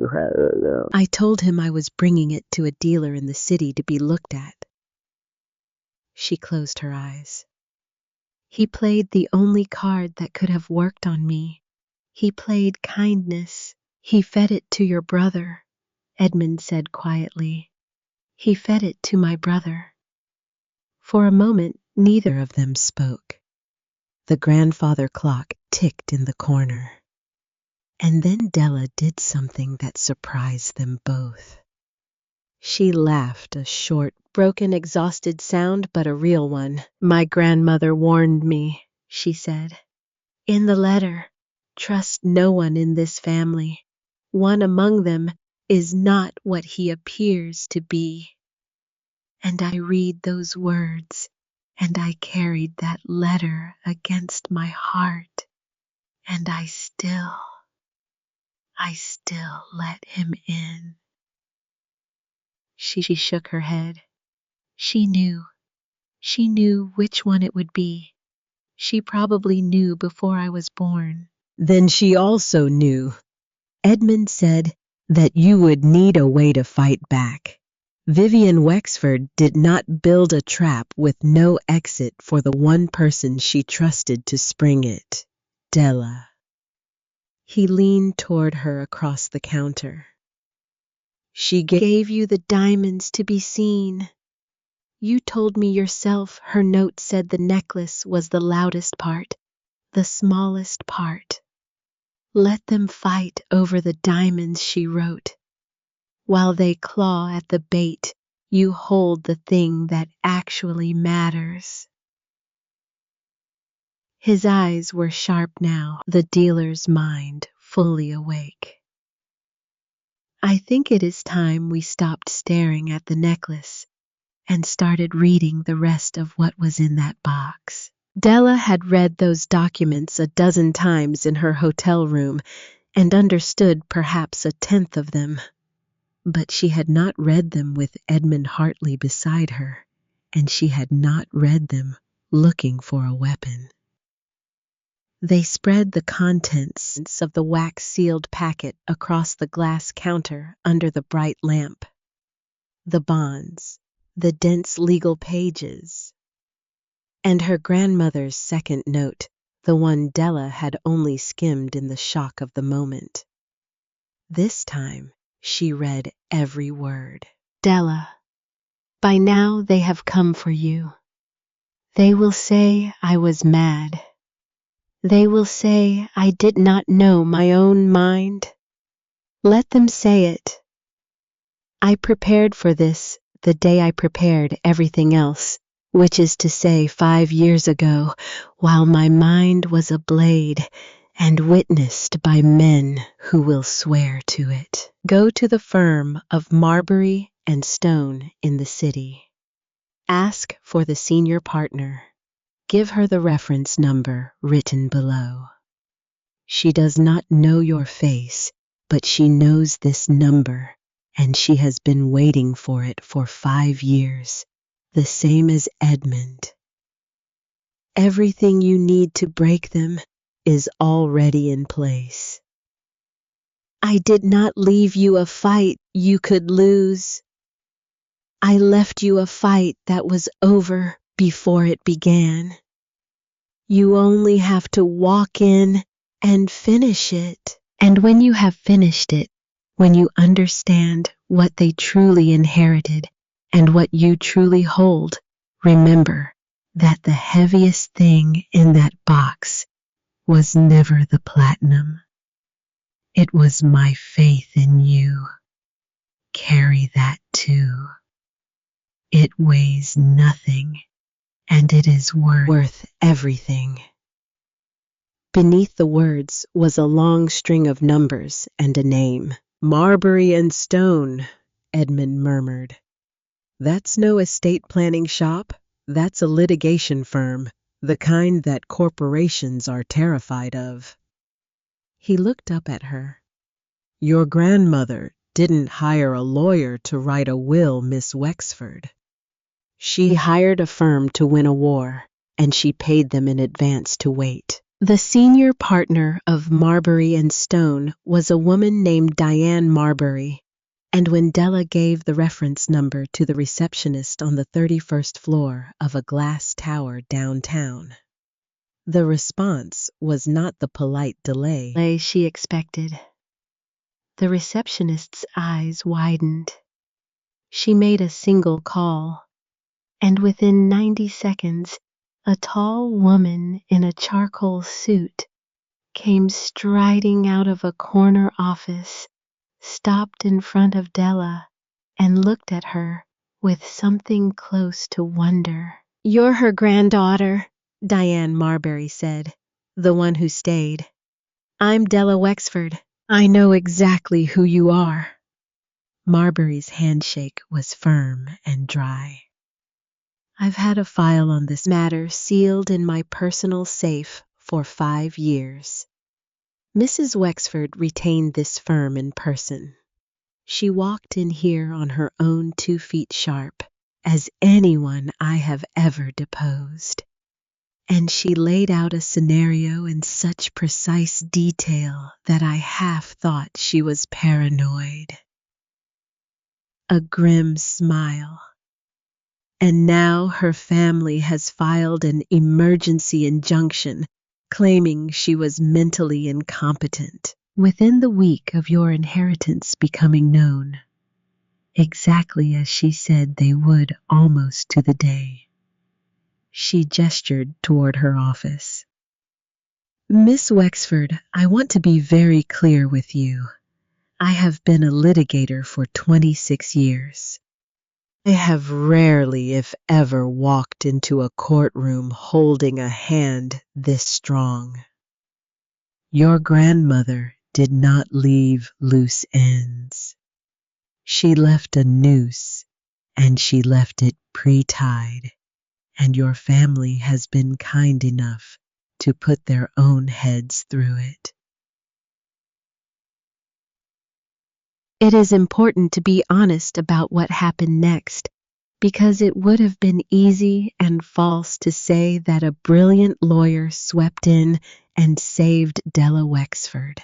I told him I was bringing it to a dealer in the city to be looked at." She closed her eyes. "He played the only card that could have worked on me. He played kindness. He fed it to your brother," Edmund said quietly. "He fed it to my brother." For a moment, neither of them spoke. The grandfather clock ticked in the corner. And then Della did something that surprised them both. She laughed, a short, broken, exhausted sound, but a real one. "My grandmother warned me," she said. "In the letter, trust no one in this family. One among them is not what he appears to be." And I read those words, and I carried that letter against my heart, and I still let him in. She shook her head. She knew. She knew which one it would be. She probably knew before I was born. Then she also knew. Edmund said that you would need a way to fight back. Vivian Wexford did not build a trap with no exit for the one person she trusted to spring it. Della. He leaned toward her across the counter. She Gave you the diamonds to be seen. You told me yourself her note said the necklace was the loudest part, the smallest part. Let them fight over the diamonds, she wrote. While they claw at the bait, you hold the thing that actually matters. His eyes were sharp now, the dealer's mind fully awake. I think it is time we stopped staring at the necklace and started reading the rest of what was in that box. Della had read those documents a dozen times in her hotel room and understood perhaps a tenth of them. But she had not read them with Edmund Hartley beside her, and she had not read them looking for a weapon. They spread the contents of the wax-sealed packet across the glass counter under the bright lamp. The bonds, the dense legal pages, and her grandmother's second note, the one Della had only skimmed in the shock of the moment. This time, she read every word. Della, by now they have come for you. They will say I was mad. They will say I did not know my own mind. Let them say it. I prepared for this the day I prepared everything else, which is to say 5 years ago, while my mind was a blade and witnessed by men who will swear to it. Go to the firm of Marbury and Stone in the city. Ask for the senior partner. Give her the reference number written below. She does not know your face, but she knows this number, and she has been waiting for it for 5 years, the same as Edmund. Everything you need to break them is already in place. I did not leave you a fight you could lose. I left you a fight that was over before it began. You only have to walk in and finish it. And when you have finished it, when you understand what they truly inherited and what you truly hold, remember that the heaviest thing in that box was never the platinum. It was my faith in you. Carry that too. It weighs nothing, and it is worth everything. Beneath the words was a long string of numbers and a name. Marbury and Stone, Edmund murmured. That's no estate planning shop. That's a litigation firm, the kind that corporations are terrified of. He looked up at her. Your grandmother didn't hire a lawyer to write a will, Miss Wexford. She hired a firm to win a war, and she paid them in advance to wait. The senior partner of Marbury and Stone was a woman named Diane Marbury, and when Della gave the reference number to the receptionist on the 31st floor of a glass tower downtown, the response was not the polite delay she expected. The receptionist's eyes widened. She made a single call, and within 90 seconds, a tall woman in a charcoal suit came striding out of a corner office, stopped in front of Della, and looked at her with something close to wonder. You're her granddaughter, Diane Marbury said, the one who stayed. I'm Della Wexford. I know exactly who you are. Marbury's handshake was firm and dry. I've had a file on this matter sealed in my personal safe for 5 years. Mrs. Wexford retained this firm in person. She walked in here on her own 2 feet sharp, as anyone I have ever deposed. And she laid out a scenario in such precise detail that I half thought she was paranoid. A grim smile. And now her family has filed an emergency injunction claiming she was mentally incompetent within the week of your inheritance becoming known, exactly as she said they would, almost to the day. She gestured toward her office. Miss Wexford, I want to be very clear with you. I have been a litigator for 26 years. I have rarely, if ever, walked into a courtroom holding a hand this strong. Your grandmother did not leave loose ends. She left a noose, and she left it pre-tied, and your family has been kind enough to put their own heads through it. It is important to be honest about what happened next, because it would have been easy and false to say that a brilliant lawyer swept in and saved Della Wexford.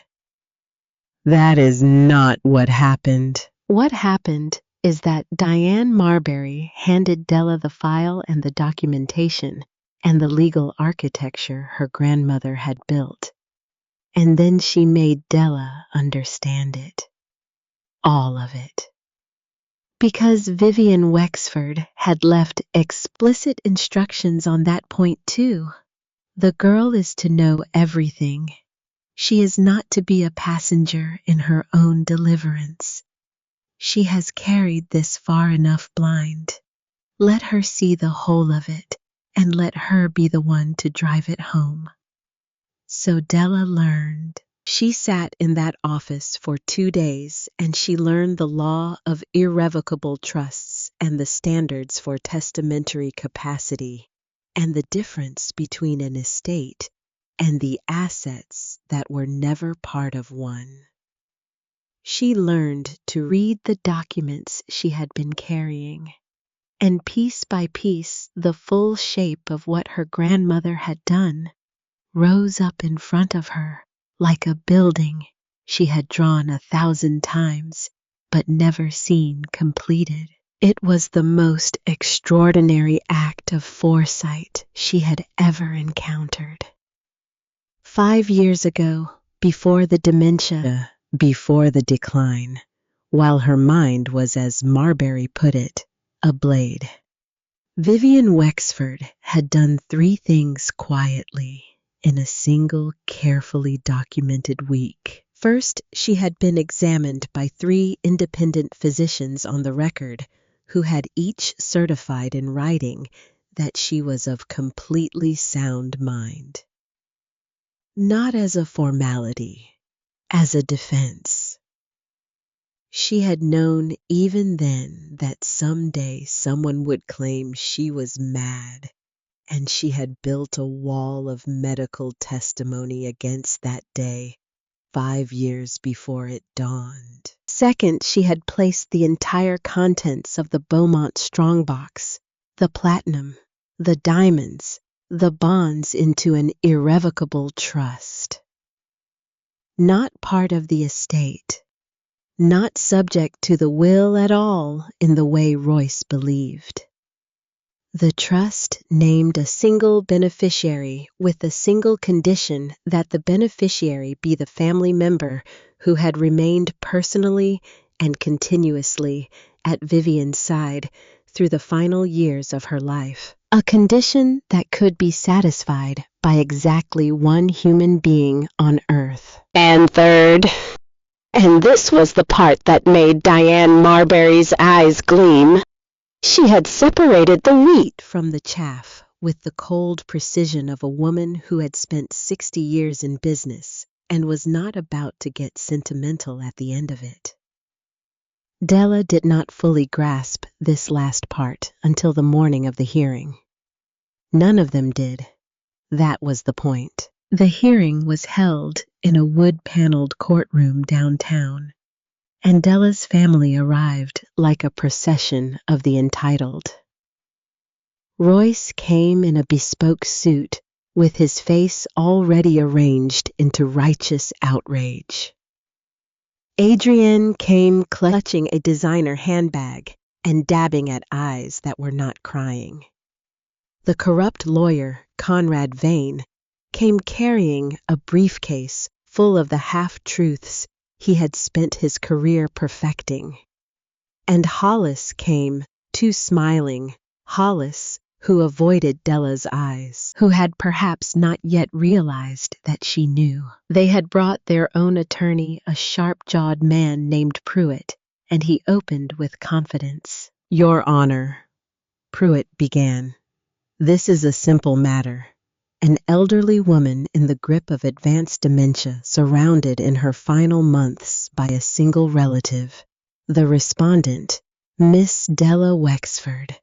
That is not what happened. What happened is that Diane Marbury handed Della the file and the documentation and the legal architecture her grandmother had built, and then she made Della understand it. All of it. Because Vivian Wexford had left explicit instructions on that point too. The girl is to know everything. She is not to be a passenger in her own deliverance. She has carried this far enough blind. Let her see the whole of it, and let her be the one to drive it home. So Della learned. She sat in that office for 2 days, and she learned the law of irrevocable trusts and the standards for testamentary capacity, and the difference between an estate and the assets that were never part of one. She learned to read the documents she had been carrying, and piece by piece the full shape of what her grandmother had done rose up in front of her like a building she had drawn 1,000 times but never seen completed. It was the most extraordinary act of foresight she had ever encountered. 5 years ago, before the dementia, Before the decline, while her mind was, as Marbury put it, ablaze, Vivian Wexford had done 3 things quietly in a single carefully documented week. First, she had been examined by 3 independent physicians on the record who had each certified in writing that she was of completely sound mind. Not as a formality, as a defense. She had known even then that someday someone would claim she was mad, and she had built a wall of medical testimony against that day 5 years before it dawned. Second, she had placed the entire contents of the Beaumont strongbox, the platinum, the diamonds, the bonds into an irrevocable trust. Not part of the estate, not subject to the will at all in the way Royce believed. The trust named a single beneficiary with a single condition that the beneficiary be the family member who had remained personally and continuously at Vivian's side through the final years of her life. A condition that could be satisfied by exactly one human being on Earth. And third, and this was the part that made Diane Marbury's eyes gleam, she had separated the wheat From the chaff with the cold precision of a woman who had spent 60 years in business and was not about to get sentimental at the end of it. Della did not fully grasp this last part until the morning of the hearing. None of them did. That was the point. The hearing was held in a wood-paneled courtroom downtown, and Della's family arrived like a procession of the entitled. Royce came in a bespoke suit, with his face already arranged into righteous outrage. Adrienne came clutching a designer handbag and dabbing at eyes that were not crying. The corrupt lawyer, Conrad Vane, came carrying a briefcase full of the half-truths he had spent his career perfecting. And Hollis came, too smiling, Hollis, who avoided Della's eyes, who had perhaps not yet realized that she knew. They had brought their own attorney, a sharp-jawed man named Pruitt, and he opened with confidence. "Your Honor," Pruitt began, "this is a simple matter. An elderly woman in the grip of advanced dementia, surrounded in her final months by a single relative, the respondent, Miss Della Wexford,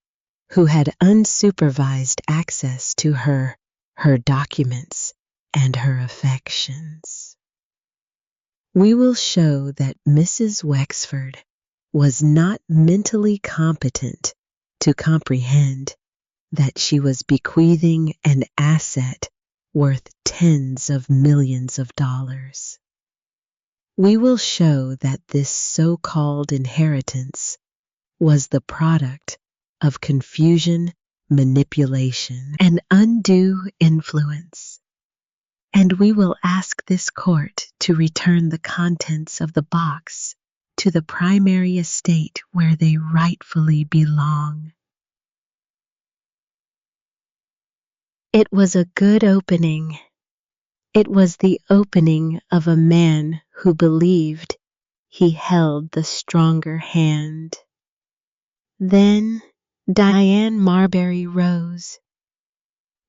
who had unsupervised access to her documents, and her affections. We will show that Mrs. Wexford was not mentally competent to comprehend that she was bequeathing an asset worth tens of millions of dollars. We will show that this so-called inheritance was the product of confusion, manipulation, and undue influence. And we will ask this court to return the contents of the box to the primary estate where they rightfully belong. It was a good opening. It was the opening of a man who believed he held the stronger hand. Then Diane Marbury rose.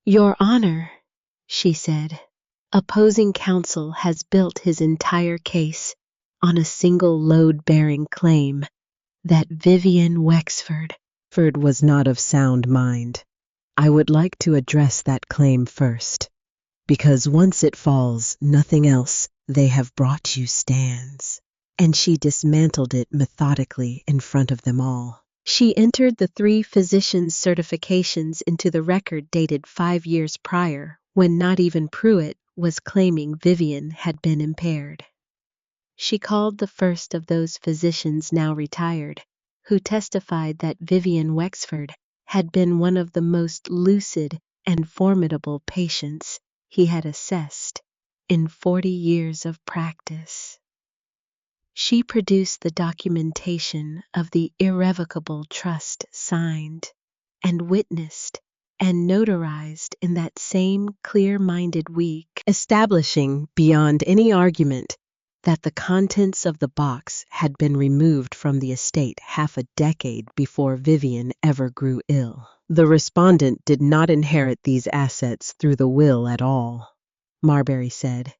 "Your Honor," she said, "opposing counsel has built his entire case on a single load-bearing claim that Vivian Wexford Was not of sound mind. I would like to address that claim first, because once it falls, nothing else they have brought you stands." And she dismantled it methodically in front of them all. She entered the 3 physicians' certifications into the record dated 5 years prior, when not even Pruitt was claiming Vivian had been impaired. She called the first of those physicians, now retired, who testified that Vivian Wexford had been one of the most lucid and formidable patients he had assessed in 40 years of practice. She produced the documentation of the irrevocable trust signed and witnessed and notarized in that same clear-minded week, Establishing beyond any argument that the contents of the box had been removed from the estate half a decade before Vivian ever grew ill. The respondent did not inherit these assets through the will at all, Marbury said.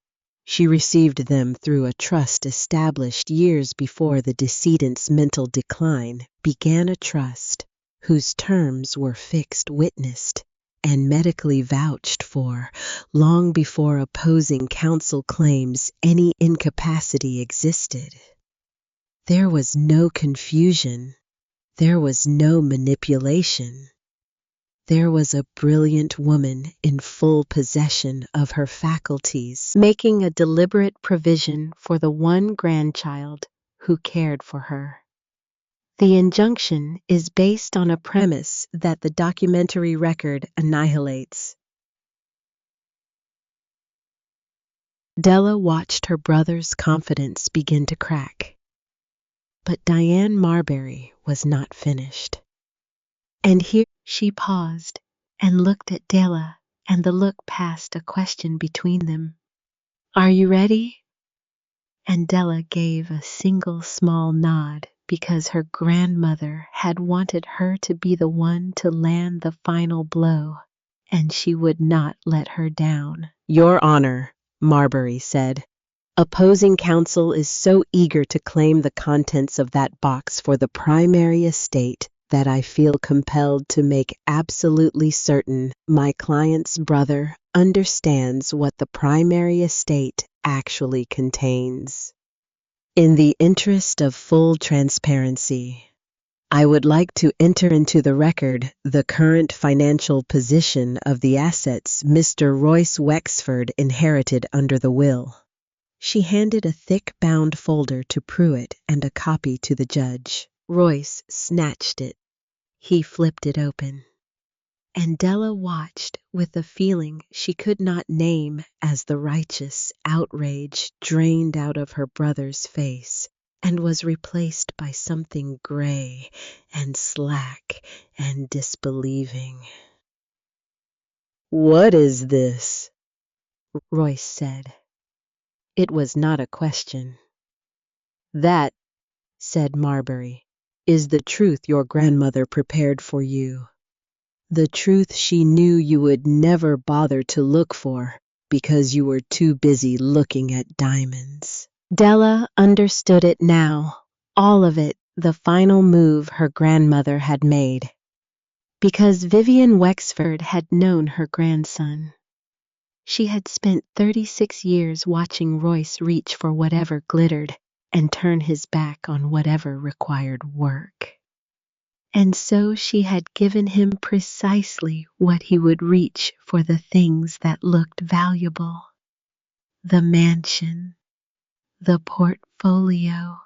She received them through a trust established years before the decedent's mental decline began, a trust whose terms were fixed, witnessed, and medically vouched for long before opposing counsel claims any incapacity existed. There was no confusion. There was no manipulation. There was a brilliant woman in full possession of her faculties, making a deliberate provision for the one grandchild who cared for her. The injunction is based on a premise that the documentary record annihilates. Della watched her brother's confidence begin to crack. But Diane Marbury was not finished. And here she paused and looked at Della, and the look passed a question between them. "Are you ready?" And Della gave a single small nod, because her grandmother had wanted her to be the one to land the final blow, and she would not let her down. "Your Honor," Marbury said, "opposing counsel is so eager to claim the contents of that box for the primary estate that I feel compelled to make absolutely certain my client's brother understands what the primary estate actually contains." In the interest of full transparency, I would like to enter into the record the current financial position of the assets Mr. Royce Wexford inherited under the will. She handed a thick-bound folder to Pruitt and a copy to the judge. Royce snatched it. He flipped it open, and Della watched with a feeling she could not name as the righteous outrage drained out of her brother's face and was replaced by something gray and slack and disbelieving. "What is this?" Royce said. It was not a question. "That," said Marbury, "is the truth your grandmother prepared for you. The truth she knew you would never bother to look for because you were too busy looking at diamonds." Della understood it now, all of it, the final move her grandmother had made. Because Vivian Wexford had known her grandson. She had spent 36 years watching Royce reach for whatever glittered and turn his back on whatever required work. And so she had given him precisely what he would reach for, the things that looked valuable. The mansion, the portfolio,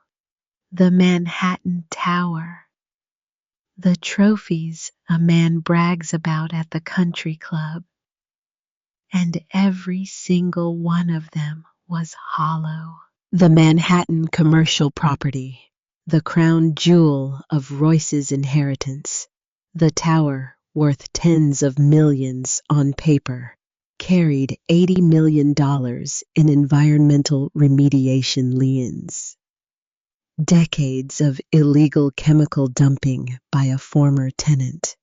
the Manhattan Tower, the trophies a man brags about at the country club. And every single one of them was hollow. The Manhattan commercial property, the crown jewel of Royce's inheritance, the tower worth tens of millions on paper, carried $80 million in environmental remediation liens. Decades of illegal chemical dumping by a former tenant.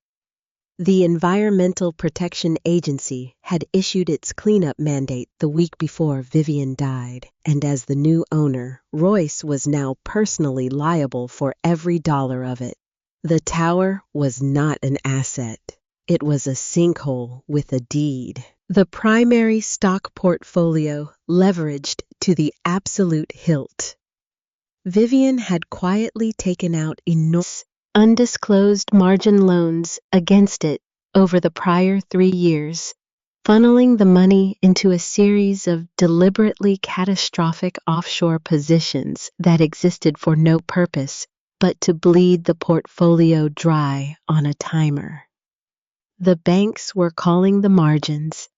The Environmental Protection Agency had issued its cleanup mandate the week before Vivian died, and as the new owner, Royce was now personally liable for every dollar of it. The tower was not an asset. It was a sinkhole with a deed. The primary stock portfolio leveraged to the absolute hilt. Vivian had quietly taken out enormous undisclosed margin loans against it over the prior 3 years, funneling the money into a series of deliberately catastrophic offshore positions that existed for no purpose but to bleed the portfolio dry on a timer. The banks were calling the margins.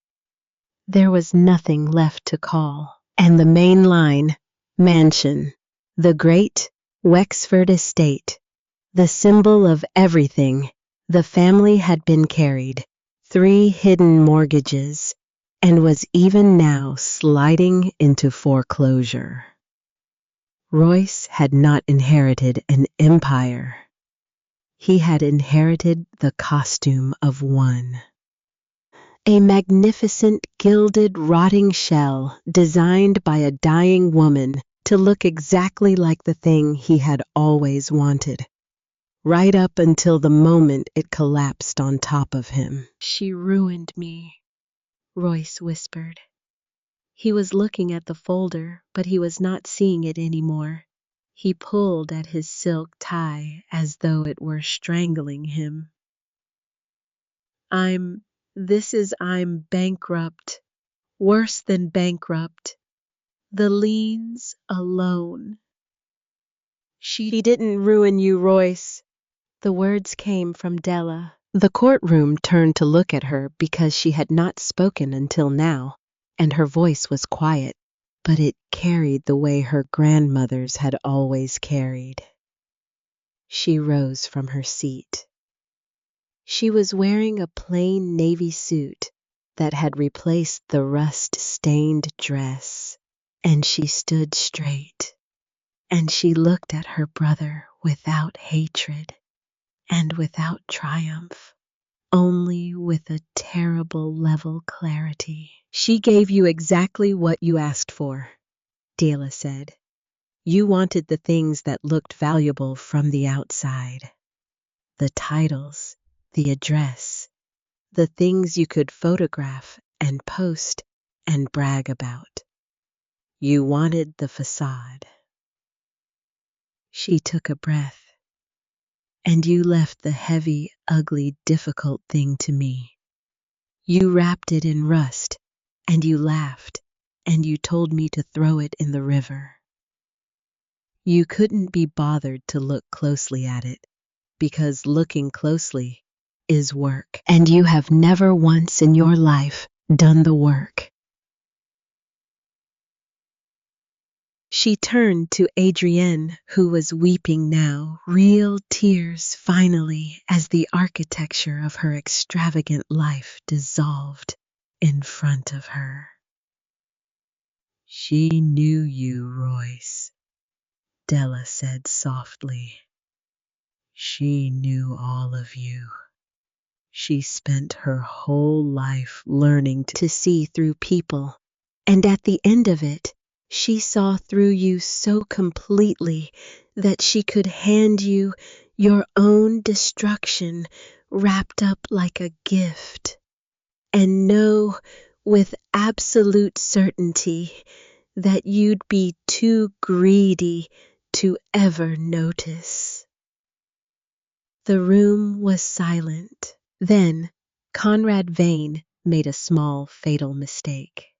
There was nothing left to call. And the main line, mansion, the great Wexford estate, the symbol of everything, the family had been carried, 3 hidden mortgages, and was even now sliding into foreclosure. Royce had not inherited an empire. He had inherited the costume of one. A magnificent gilded rotting shell designed by a dying woman to look exactly like the thing he had always wanted. Right up until the moment it collapsed on top of him. "She ruined me," Royce whispered. He was looking at the folder, but he was not seeing it anymore. He pulled at his silk tie as though it were strangling him. I'm bankrupt. Worse than bankrupt. The liens alone." She didn't ruin you, Royce." The words came from Della. The courtroom turned to look at her because she had not spoken until now, and her voice was quiet, but it carried the way her grandmother's had always carried. She rose from her seat. She was wearing a plain navy suit that had replaced the rust-stained dress, and she stood straight, and she looked at her brother without hatred and without triumph, only with a terrible level clarity. "She gave you exactly what you asked for," Dela said. "You wanted the things that looked valuable from the outside. The titles, the address, the things you could photograph and post and brag about. You wanted the facade. She took a breath. And you left the heavy, ugly, difficult thing to me. You wrapped it in rust, and you laughed, and you told me to throw it in the river. You couldn't be bothered to look closely at it, because looking closely is work, and you have never once in your life done the work. She turned to Adrienne, who was weeping now, real tears finally, as the architecture of her extravagant life dissolved in front of her. She knew you, Royce, Della said softly. She knew all of you. She spent her whole life learning to see through people, and at the end of it, she saw through you so completely that she could hand you your own destruction wrapped up like a gift, and know with absolute certainty that you'd be too greedy to ever notice. The room was silent. Then Conrad Vane made a small, fatal mistake.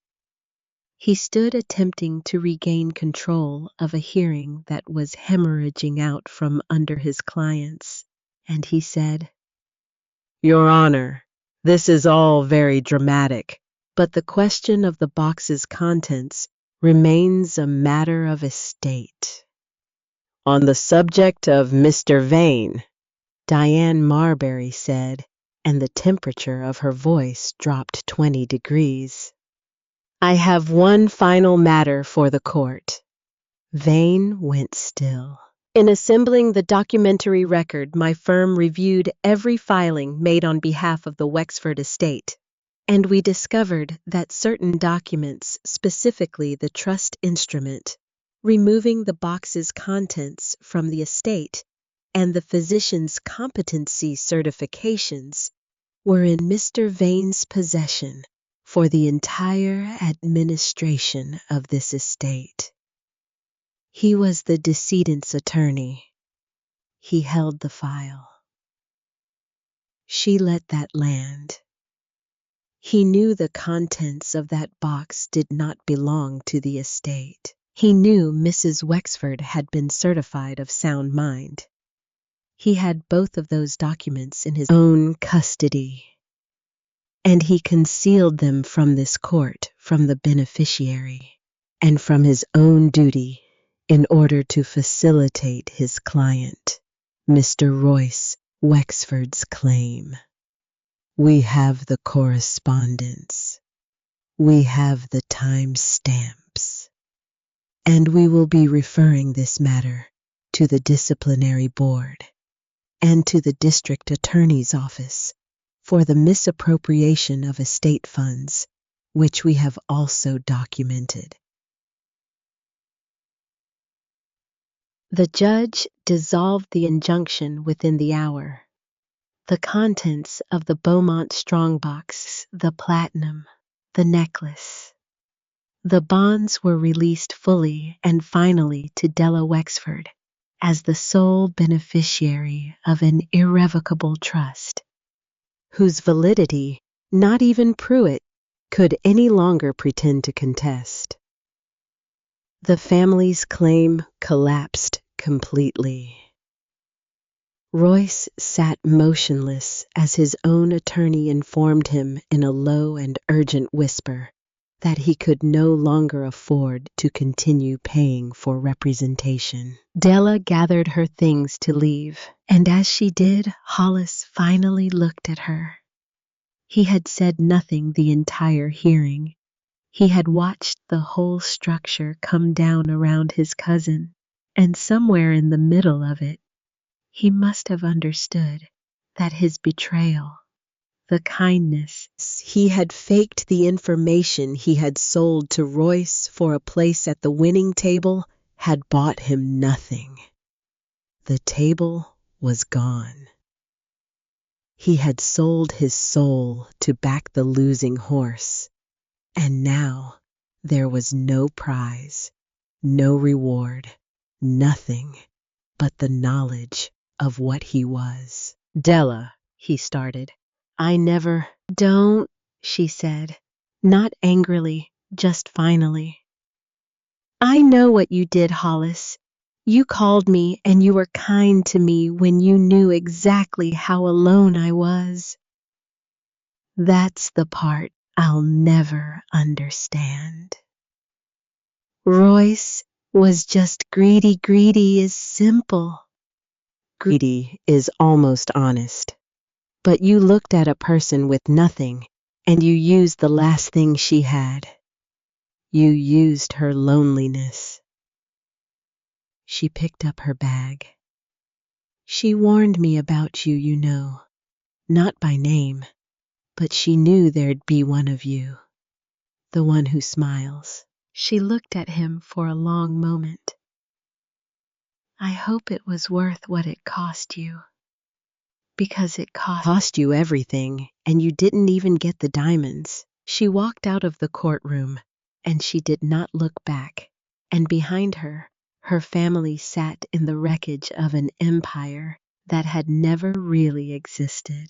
He stood attempting to regain control of a hearing that was hemorrhaging out from under his clients, and he said, Your Honor, this is all very dramatic, but the question of the box's contents remains a matter of estate. On the subject of Mr. Vane, Diane Marbury said, and the temperature of her voice dropped 20 degrees. I have one final matter for the court. Vane went still. In assembling the documentary record, my firm reviewed every filing made on behalf of the Wexford estate, and we discovered that certain documents, specifically the trust instrument, removing the box's contents from the estate, and the physician's competency certifications, were in Mr. Vane's possession for the entire administration of this estate. He was the decedent's attorney. He held the file. She let that land. He knew the contents of that box did not belong to the estate. He knew Mrs. Wexford had been certified of sound mind. He had both of those documents in his own custody, and he concealed them from this court, from the beneficiary, and from his own duty in order to facilitate his client, Mr. Royce Wexford's claim. We have the correspondence. We have the time stamps. And we will be referring this matter to the disciplinary board and to the district attorney's office for the misappropriation of estate funds, which we have also documented. The judge dissolved the injunction within the hour. The contents of the Beaumont strongbox, the platinum, the necklace. The bonds were released fully and finally to Della Wexford as the sole beneficiary of an irrevocable trust, whose validity not even Pruitt could any longer pretend to contest. The family's claim collapsed completely. Royce sat motionless as his own attorney informed him in a low and urgent whisper that he could no longer afford to continue paying for representation. Della gathered her things to leave, and as she did, Hollis finally looked at her. He had said nothing the entire hearing. He had watched the whole structure come down around his cousin, and somewhere in the middle of it, he must have understood that his betrayal, the kindness he had faked, the information he had sold to Royce for a place at the winning table, had bought him nothing. The table was gone. He had sold his soul to back the losing horse, and now there was no prize, no reward, nothing but the knowledge of what he was. Della, he started. I never. Don't, she said, not angrily, just finally. I know what you did, Hollis. You called me and you were kind to me when you knew exactly how alone I was. That's the part I'll never understand. Royce was just greedy. Greedy is simple. Greedy is almost honest. But you looked at a person with nothing and you used the last thing she had. You used her loneliness. She picked up her bag. She warned me about you, you know. Not by name, but she knew there'd be one of you. The one who smiles. She looked at him for a long moment. I hope it was worth what it cost you. Because it Cost you everything, and you didn't even get the diamonds. She walked out of the courtroom, and she did not look back. And behind her, her family sat in the wreckage of an empire that had never really existed.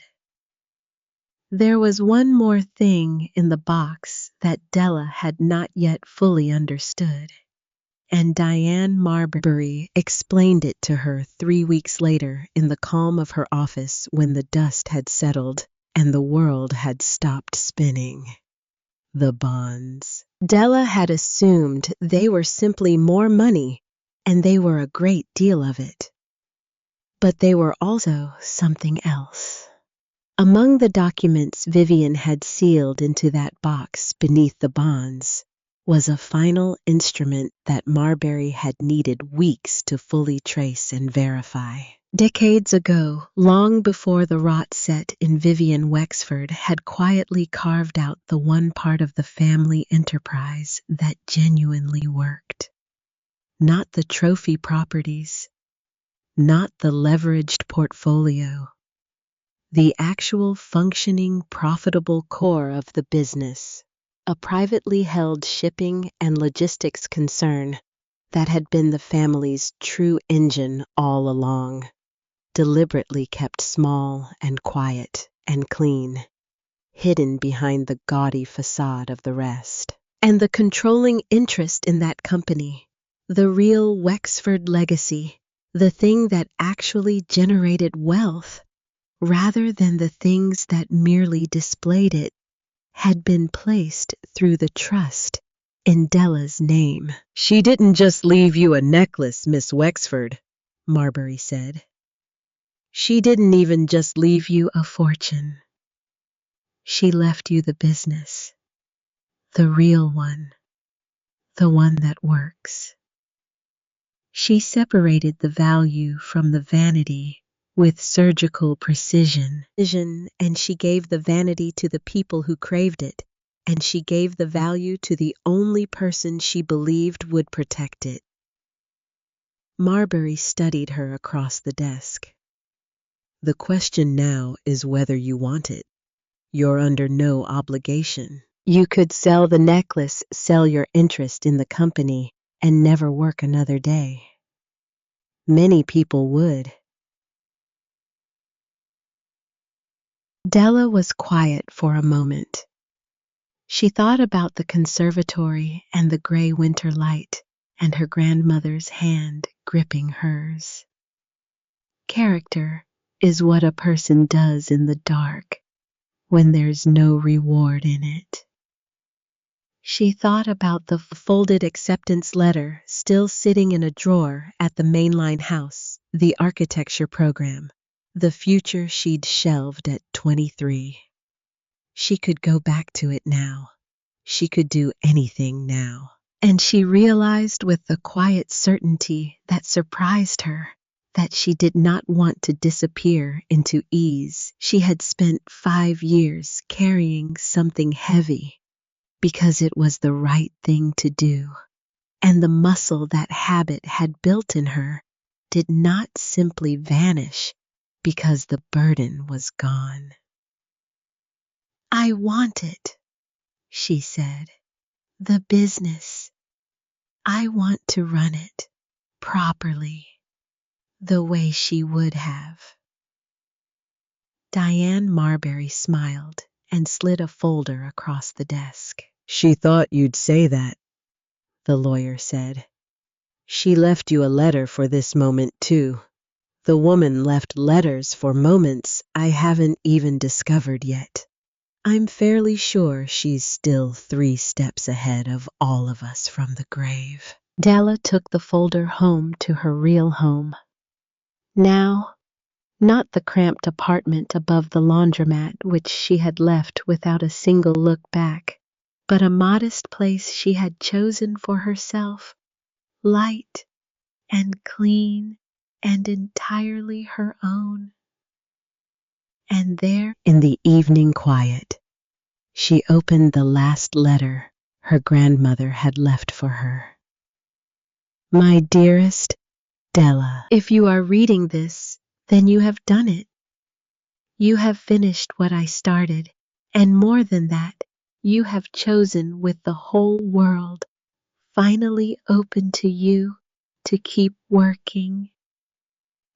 There was one more thing in the box that Della had not yet fully understood, and Diane Marbury explained it to her 3 weeks later in the calm of her office when the dust had settled and the world had stopped spinning. The bonds. Della had assumed they were simply more money, and they were a great deal of it. But they were also something else. Among the documents Vivian had sealed into that box beneath the bonds was a final instrument that Marbury had needed weeks to fully trace and verify. Decades ago, long before the rot set in Vivian Wexford had quietly carved out the one part of the family enterprise that genuinely worked. Not the trophy properties, not the leveraged portfolio, the actual functioning, profitable core of the business, a privately held shipping and logistics concern that had been the family's true engine all along, deliberately kept small and quiet and clean, hidden behind the gaudy facade of the rest. And the controlling interest in that company, the real Wexford legacy, the thing that actually generated wealth, rather than the things that merely displayed it, had been placed through the trust in Della's name. She didn't just leave you a necklace, Miss Wexford, Marbury said. She didn't even just leave you a fortune. She left you the business, the real one, the one that works. She separated the value from the vanity with surgical precision, and she gave the vanity to the people who craved it, and she gave the value to the only person she believed would protect it. Marbury studied her across the desk. The question now is whether you want it. You're under no obligation. You could sell the necklace, sell your interest in the company, and never work another day. Many people would. Della was quiet for a moment. She thought about the conservatory and the gray winter light and her grandmother's hand gripping hers. Character is what a person does in the dark when there's no reward in it. She thought about the folded acceptance letter still sitting in a drawer at the mainline house, the architecture program, the future she'd shelved at 23. She could go back to it now. She could do anything now. And she realized with a quiet certainty that surprised her that she did not want to disappear into ease. She had spent 5 years carrying something heavy because it was the right thing to do. And the muscle that habit had built in her did not simply vanish because the burden was gone. I want it, she said. The business. I want to run it properly. the way she would have. Diane Marbury smiled and slid a folder across the desk. She thought you'd say that, The lawyer said. She left you a letter for this moment, too. The woman left letters for moments I haven't even discovered yet. I'm fairly sure she's still 3 steps ahead of all of us from the grave. Della took the folder home to her real home. Now, not the cramped apartment above the laundromat which she had left without a single look back, but a modest place she had chosen for herself, light and clean and entirely her own. And there, In the evening quiet, she opened the last letter her grandmother had left for her. My dearest Della, if you are reading this, then you have done it. You have finished what I started, and more than that, you have chosen with the whole world finally open to you to keep working,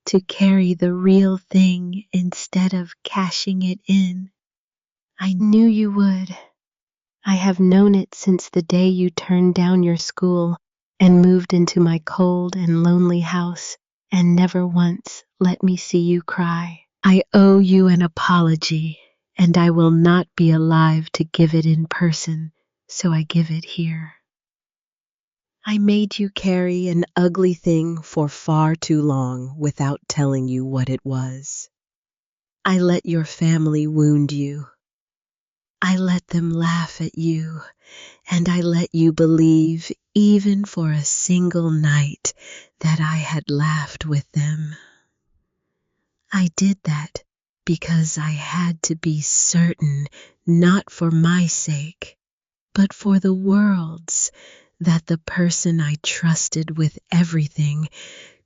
to carry the real thing instead of cashing it in. I knew you would. I have known it since the day you turned down your school and moved into my cold and lonely house and never once let me see you cry. I owe you an apology, and I will not be alive to give it in person, so I give it here. I made you carry an ugly thing for far too long without telling you what it was. I let your family wound you. I let them laugh at you, and I let you believe, even for a single night, that I had laughed with them. I did that because I had to be certain, not for my sake, but for the world's, that the person I trusted with everything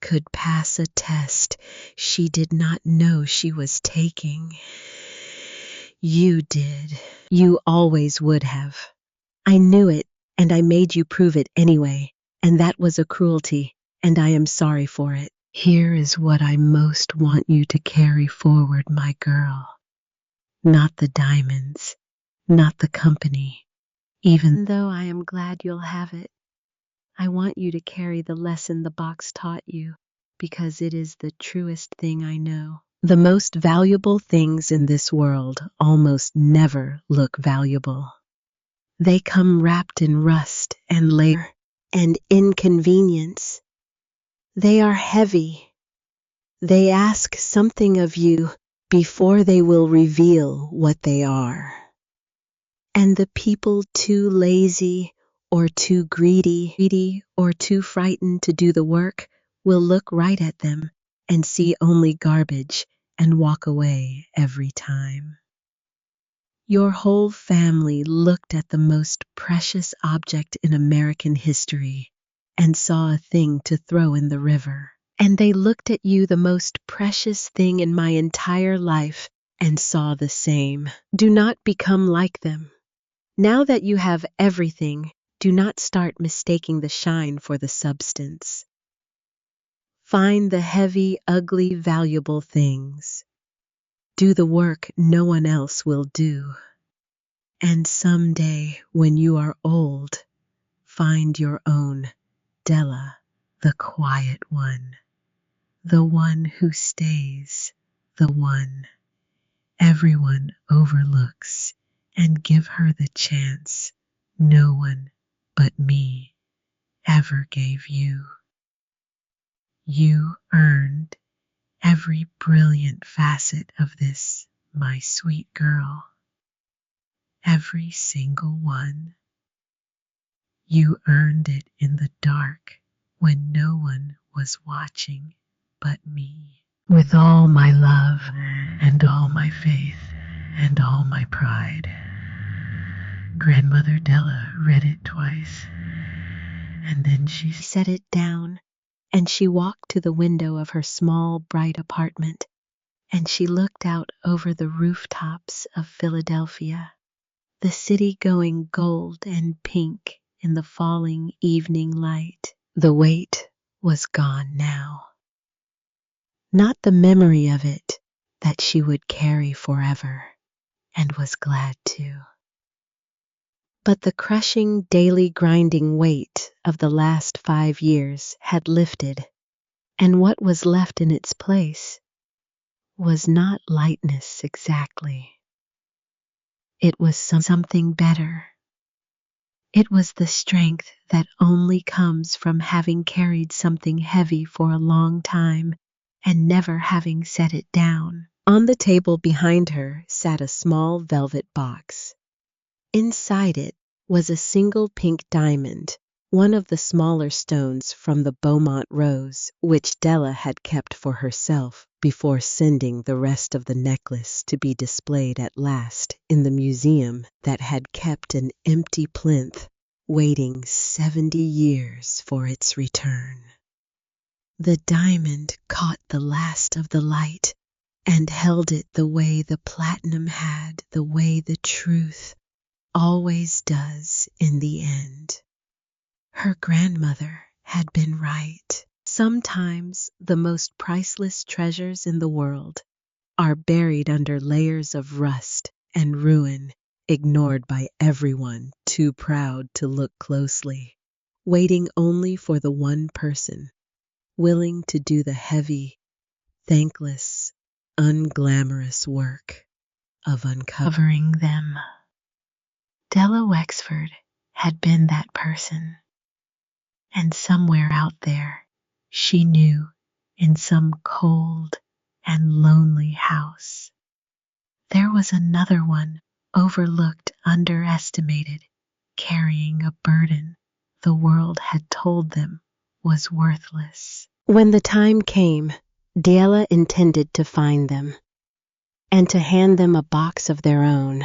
could pass a test she did not know she was taking. You did. You always would have. I knew it, and I made you prove it anyway, and that was a cruelty, and I am sorry for it. Here is what I most want you to carry forward, my girl. Not the diamonds, not the company, even Though I am glad you'll have it, I want you to carry the lesson the box taught you, because it is the truest thing I know. the most valuable things in this world almost never look valuable. They come wrapped in rust and labor and inconvenience. They are heavy. They ask something of you before they will reveal what they are. And the people too lazy or too greedy or too frightened to do the work will look right at them and see only garbage and walk away every time. Your whole family looked at the most precious object in American history and saw a thing to throw in the river. And they looked at you, the most precious thing in my entire life, and saw the same. Do not become like them. Now that you have everything, do not start mistaking the shine for the substance. Find the heavy, ugly, valuable things. Do the work no one else will do. And someday, when you are old, find your own Della, the quiet one, the one who stays, the one everyone overlooks, and give her the chance no one but me ever gave you. You earned every brilliant facet of this, my sweet girl. Every single one. You earned it in the dark when no one was watching but me. With all my love and all my faith and all my pride. Grandmother Della read it twice, and then she Set it down, and she walked to the window of her small, bright apartment, and she looked out over the rooftops of Philadelphia, the city going gold and pink in the falling evening light. The wait was gone now. not the memory of it that she would carry forever, and was glad to. But the crushing, daily grinding weight of the last 5 years had lifted, and what was left in its place was not lightness exactly. It was something better. It was the strength that only comes from having carried something heavy for a long time and never having set it down. On the table behind her sat a small velvet box. Inside it was a single pink diamond, one of the smaller stones from the Beaumont rose, which Della had kept for herself before sending the rest of the necklace to be displayed at last in the museum that had kept an empty plinth, waiting 70 years for its return. The diamond caught the last of the light and held it the way the platinum had, the way the truth always does in the end. Her grandmother had been right. Sometimes the most priceless treasures in the world are buried under layers of rust and ruin, ignored by everyone too proud to look closely, waiting only for the one person willing to do the heavy, thankless, unglamorous work of uncovering them. Della Wexford had been that person, and somewhere out there, she knew, in some cold and lonely house, there was another one, overlooked, underestimated, carrying a burden the world had told them was worthless. When the time came, Della intended to find them and to hand them a box of their own.